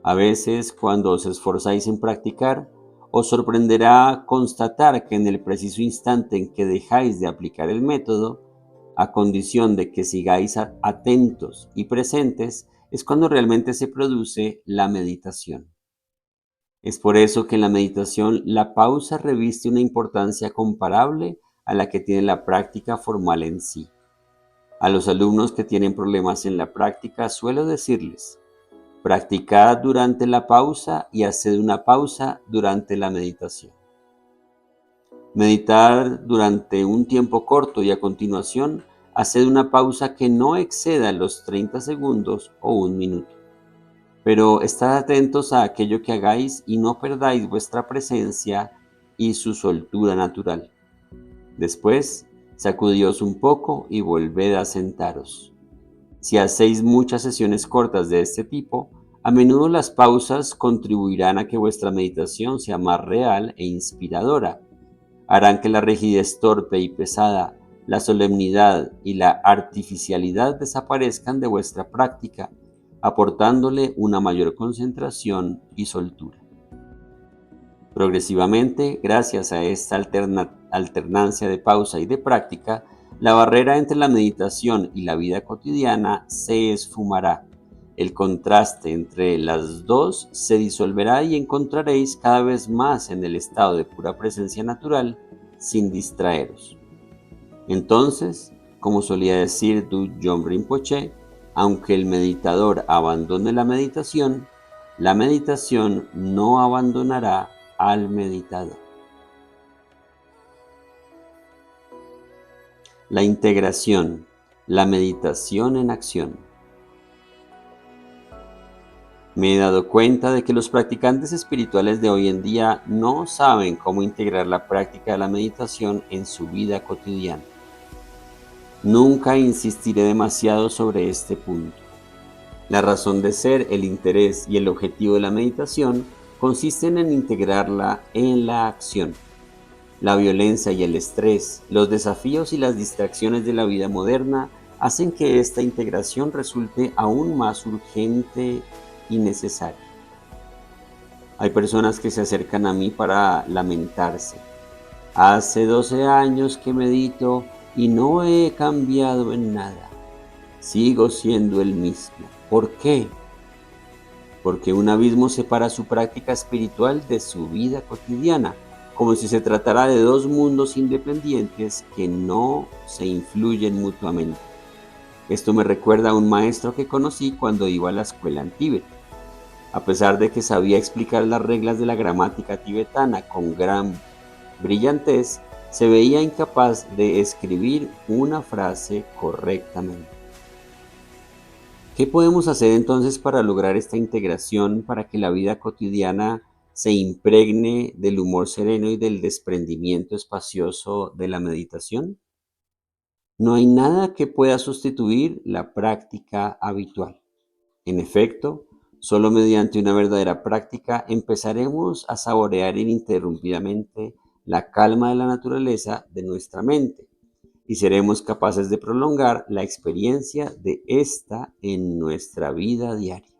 A: A veces, cuando os esforzáis en practicar, os sorprenderá constatar que en el preciso instante en que dejáis de aplicar el método, a condición de que sigáis atentos y presentes, es cuando realmente se produce la meditación. Es por eso que en la meditación la pausa reviste una importancia comparable a la que tiene la práctica formal en sí. A los alumnos que tienen problemas en la práctica suelo decirles: practicad durante la pausa y haced una pausa durante la meditación. Meditar durante un tiempo corto y a continuación haced una pausa que no exceda los 30 segundos o 1 minuto. Pero estad atentos a aquello que hagáis y no perdáis vuestra presencia y su soltura natural. Después, sacudíos un poco y volved a sentaros. Si hacéis muchas sesiones cortas de este tipo, a menudo las pausas contribuirán a que vuestra meditación sea más real e inspiradora. Harán que la rigidez torpe y pesada, la solemnidad y la artificialidad desaparezcan de vuestra práctica, aportándole una mayor concentración y soltura. Progresivamente, gracias a esta alternancia de pausa y de práctica, la barrera entre la meditación y la vida cotidiana se esfumará. El contraste entre las dos se disolverá y encontraréis cada vez más en el estado de pura presencia natural, sin distraeros. Entonces, como solía decir Dudjom Rinpoche, aunque el meditador abandone la meditación no abandonará al meditador. La integración, la meditación en acción. Me he dado cuenta de que los practicantes espirituales de hoy en día no saben cómo integrar la práctica de la meditación en su vida cotidiana. Nunca insistiré demasiado sobre este punto. La razón de ser, el interés y el objetivo de la meditación consisten en integrarla en la acción. La violencia y el estrés, los desafíos y las distracciones de la vida moderna hacen que esta integración resulte aún más urgente y necesaria. Hay personas que se acercan a mí para lamentarse. Hace 12 años que medito y no he cambiado en nada. Sigo siendo el mismo. ¿Por qué? Porque un abismo separa su práctica espiritual de su vida cotidiana, como si se tratara de dos mundos independientes que no se influyen mutuamente. Esto me recuerda a un maestro que conocí cuando iba a la escuela en Tíbet. A pesar de que sabía explicar las reglas de la gramática tibetana con gran brillantez, se veía incapaz de escribir una frase correctamente. ¿Qué podemos hacer entonces para lograr esta integración, para que la vida cotidiana se impregne del humor sereno y del desprendimiento espacioso de la meditación? No hay nada que pueda sustituir la práctica habitual. En efecto, solo mediante una verdadera práctica empezaremos a saborear ininterrumpidamente la calma de la naturaleza de nuestra mente y seremos capaces de prolongar la experiencia de esta en nuestra vida diaria.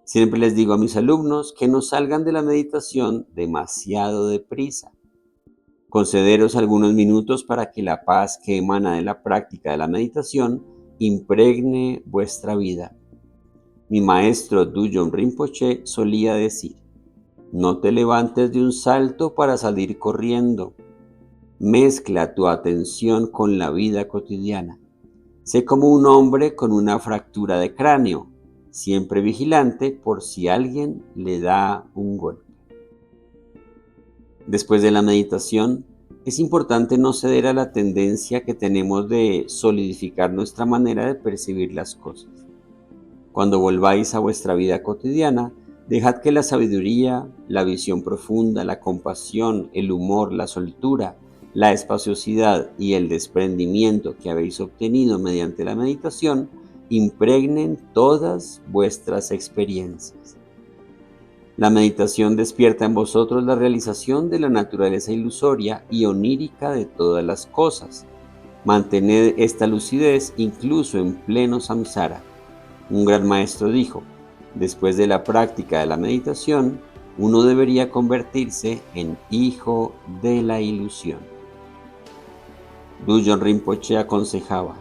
A: Siempre les digo a mis alumnos que no salgan de la meditación demasiado deprisa. Concederos algunos minutos para que la paz que emana de la práctica de la meditación impregne vuestra vida. Mi maestro Dudjom Rinpoche solía decir: no te levantes de un salto para salir corriendo. Mezcla tu atención con la vida cotidiana. Sé como un hombre con una fractura de cráneo, siempre vigilante por si alguien le da un golpe. Después de la meditación, es importante no ceder a la tendencia que tenemos de solidificar nuestra manera de percibir las cosas. Cuando volváis a vuestra vida cotidiana, dejad que la sabiduría, la visión profunda, la compasión, el humor, la soltura, la espaciosidad y el desprendimiento que habéis obtenido mediante la meditación impregnen todas vuestras experiencias. La meditación despierta en vosotros la realización de la naturaleza ilusoria y onírica de todas las cosas. Mantened esta lucidez incluso en pleno samsara. Un gran maestro dijo: después de la práctica de la meditación, uno debería convertirse en hijo de la ilusión. Dudjom Rinpoche aconsejaba: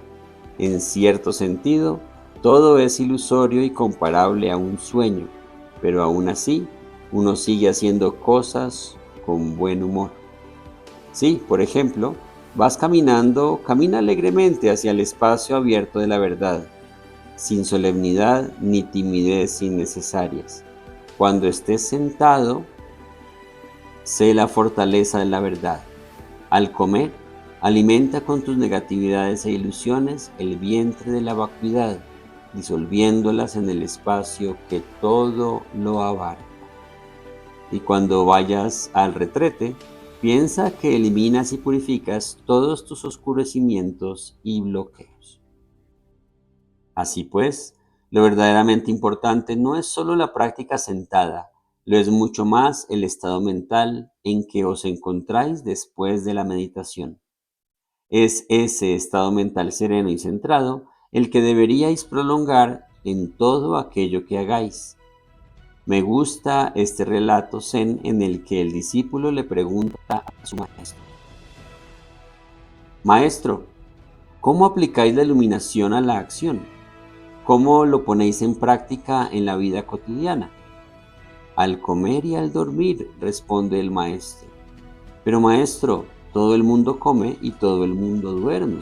A: en cierto sentido, todo es ilusorio y comparable a un sueño, pero aún así, uno sigue haciendo cosas con buen humor. Si, por ejemplo, vas caminando, camina alegremente hacia el espacio abierto de la verdad, sin solemnidad ni timidez innecesarias. Cuando estés sentado, sé la fortaleza de la verdad. Al comer, alimenta con tus negatividades e ilusiones el vientre de la vacuidad, disolviéndolas en el espacio que todo lo abarca. Y cuando vayas al retrete, piensa que eliminas y purificas todos tus oscurecimientos y bloqueos. Así pues, lo verdaderamente importante no es solo la práctica sentada, lo es mucho más el estado mental en que os encontráis después de la meditación. Es ese estado mental sereno y centrado el que deberíais prolongar en todo aquello que hagáis. Me gusta este relato zen en el que el discípulo le pregunta a su maestro: Maestro, ¿cómo aplicáis la iluminación a la acción? ¿Cómo lo ponéis en práctica en la vida cotidiana? Al comer y al dormir, responde el maestro. Pero maestro, todo el mundo come y todo el mundo duerme.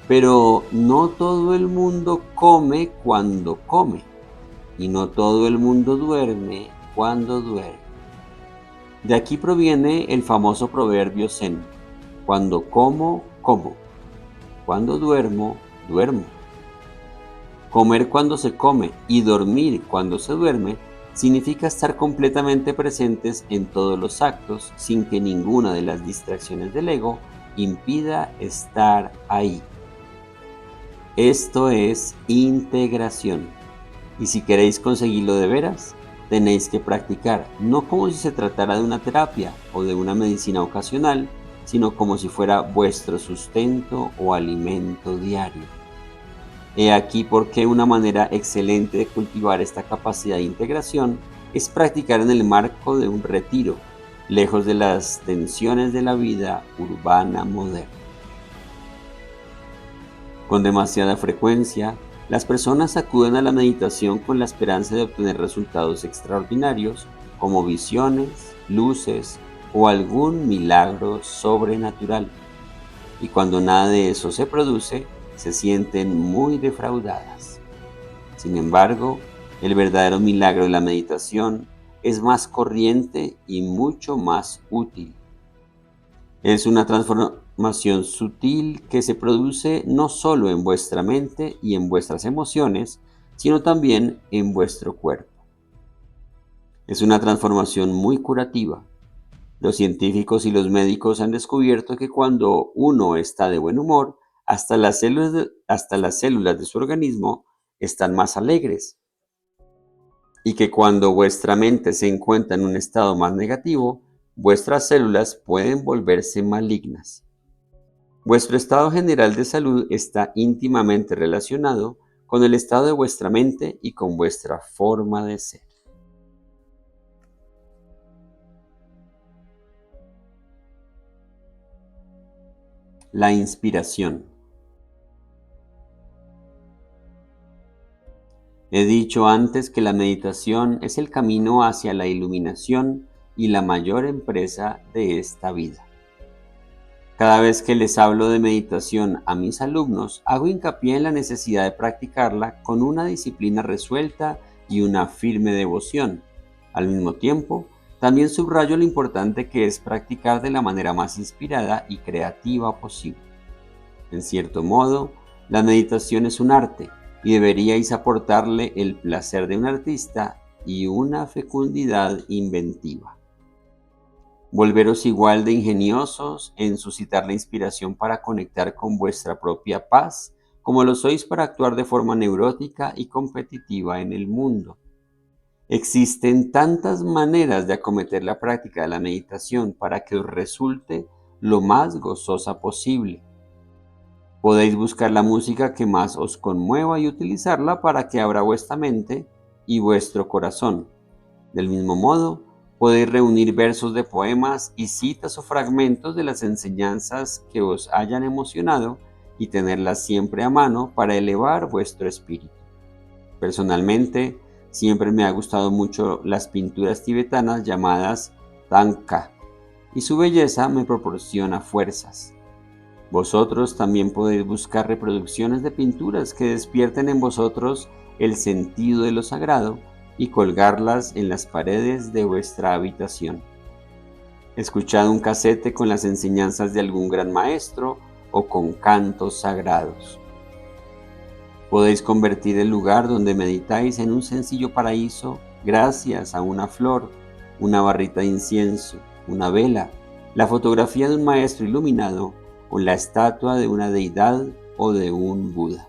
A: Pero no todo el mundo come cuando come, y no todo el mundo duerme cuando duerme. De aquí proviene el famoso proverbio zen: cuando como, como; cuando duermo, duermo. Comer cuando se come y dormir cuando se duerme significa estar completamente presentes en todos los actos sin que ninguna de las distracciones del ego impida estar ahí. Esto es integración. Y si queréis conseguirlo de veras, tenéis que practicar, no como si se tratara de una terapia o de una medicina ocasional, sino como si fuera vuestro sustento o alimento diario. He aquí por qué una manera excelente de cultivar esta capacidad de integración es practicar en el marco de un retiro, lejos de las tensiones de la vida urbana moderna. Con demasiada frecuencia, las personas acuden a la meditación con la esperanza de obtener resultados extraordinarios, como visiones, luces o algún milagro sobrenatural. Y cuando nada de eso se produce, se sienten muy defraudadas. Sin embargo, el verdadero milagro de la meditación es más corriente y mucho más útil. Es una transformación sutil que se produce no solo en vuestra mente y en vuestras emociones, sino también en vuestro cuerpo. Es una transformación muy curativa. Los científicos y los médicos han descubierto que cuando uno está de buen humor, hasta las células de su organismo están más alegres, y que cuando vuestra mente se encuentra en un estado más negativo, vuestras células pueden volverse malignas. Vuestro estado general de salud está íntimamente relacionado con el estado de vuestra mente y con vuestra forma de ser. La inspiración. He dicho antes que la meditación es el camino hacia la iluminación y la mayor empresa de esta vida. Cada vez que les hablo de meditación a mis alumnos, hago hincapié en la necesidad de practicarla con una disciplina resuelta y una firme devoción. Al mismo tiempo, también subrayo lo importante que es practicar de la manera más inspirada y creativa posible. En cierto modo, la meditación es un arte y deberíais aportarle el placer de un artista y una fecundidad inventiva. Volveros igual de ingeniosos en suscitar la inspiración para conectar con vuestra propia paz, como lo sois para actuar de forma neurótica y competitiva en el mundo. Existen tantas maneras de acometer la práctica de la meditación para que os resulte lo más gozosa posible. Podéis buscar la música que más os conmueva y utilizarla para que abra vuestra mente y vuestro corazón. Del mismo modo, podéis reunir versos de poemas y citas o fragmentos de las enseñanzas que os hayan emocionado y tenerlas siempre a mano para elevar vuestro espíritu. Personalmente, siempre me ha gustado mucho las pinturas tibetanas llamadas Thangka, y su belleza me proporciona fuerzas. Vosotros también podéis buscar reproducciones de pinturas que despierten en vosotros el sentido de lo sagrado y colgarlas en las paredes de vuestra habitación. Escuchad un casete con las enseñanzas de algún gran maestro o con cantos sagrados. Podéis convertir el lugar donde meditáis en un sencillo paraíso gracias a una flor, una barrita de incienso, una vela, la fotografía de un maestro iluminado o la estatua de una deidad o de un Buda.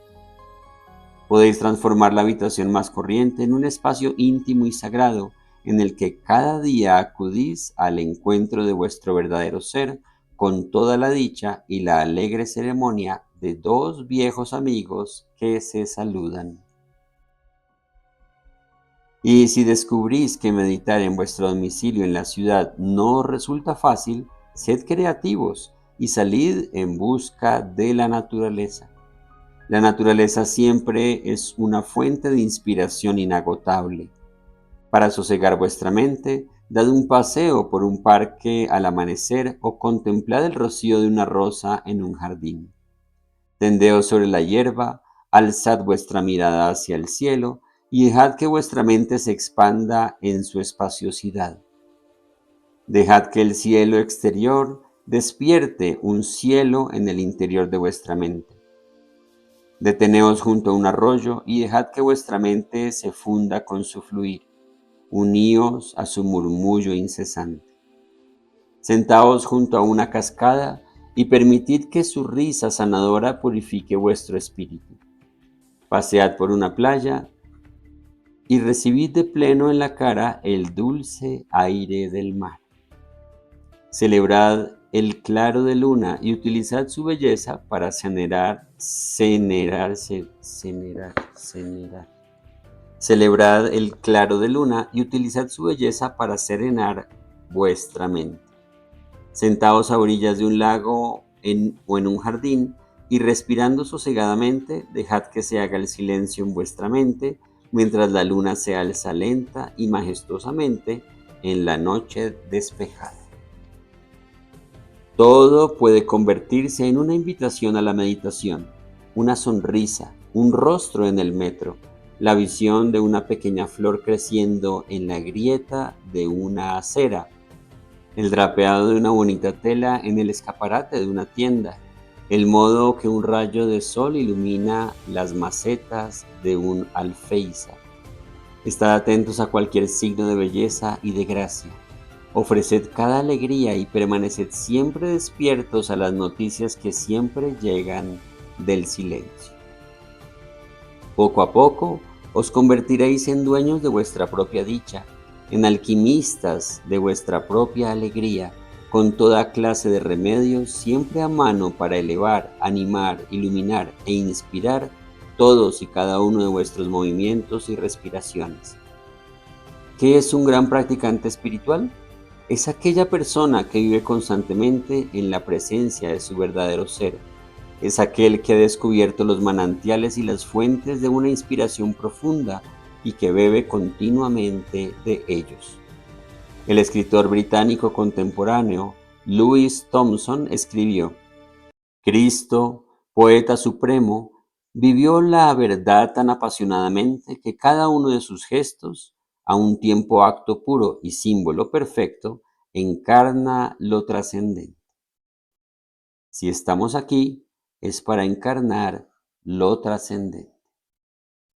A: Podéis transformar la habitación más corriente en un espacio íntimo y sagrado en el que cada día acudís al encuentro de vuestro verdadero ser con toda la dicha y la alegre ceremonia de dos viejos amigos que se saludan. Y si descubrís que meditar en vuestro domicilio en la ciudad no os resulta fácil, sed creativos y salid en busca de la naturaleza. La naturaleza siempre es una fuente de inspiración inagotable. Para sosegar vuestra mente, dad un paseo por un parque al amanecer o contemplad el rocío de una rosa en un jardín. Tendeos sobre la hierba, alzad vuestra mirada hacia el cielo y dejad que vuestra mente se expanda en su espaciosidad. Dejad que el cielo exterior despierte un cielo en el interior de vuestra mente. Deteneos junto a un arroyo y dejad que vuestra mente se funda con su fluir. Uníos a su murmullo incesante. Sentaos junto a una cascada y permitid que su risa sanadora purifique vuestro espíritu. Pasead por una playa y recibid de pleno en la cara el dulce aire del mar. Celebrad el claro de luna y utilizad su belleza para Celebrad el claro de luna y utilizad su belleza para serenar vuestra mente. Sentaos a orillas de un lago o en un jardín y respirando sosegadamente, dejad que se haga el silencio en vuestra mente mientras la luna se alza lenta y majestuosamente en la noche despejada. Todo puede convertirse en una invitación a la meditación, una sonrisa, un rostro en el metro, la visión de una pequeña flor creciendo en la grieta de una acera, el drapeado de una bonita tela en el escaparate de una tienda, el modo que un rayo de sol ilumina las macetas de un alféizar. Estad atentos a cualquier signo de belleza y de gracia. Ofreced cada alegría y permaneced siempre despiertos a las noticias que siempre llegan del silencio. Poco a poco os convertiréis en dueños de vuestra propia dicha, en alquimistas de vuestra propia alegría, con toda clase de remedios siempre a mano para elevar, animar, iluminar e inspirar todos y cada uno de vuestros movimientos y respiraciones. ¿Qué es un gran practicante espiritual? Es aquella persona que vive constantemente en la presencia de su verdadero ser. Es aquel que ha descubierto los manantiales y las fuentes de una inspiración profunda y que bebe continuamente de ellos. El escritor británico contemporáneo Louis Thompson escribió: Cristo, poeta supremo, vivió la verdad tan apasionadamente que cada uno de sus gestos, a un tiempo acto puro y símbolo perfecto, encarna lo trascendente. Si estamos aquí, es para encarnar lo trascendente.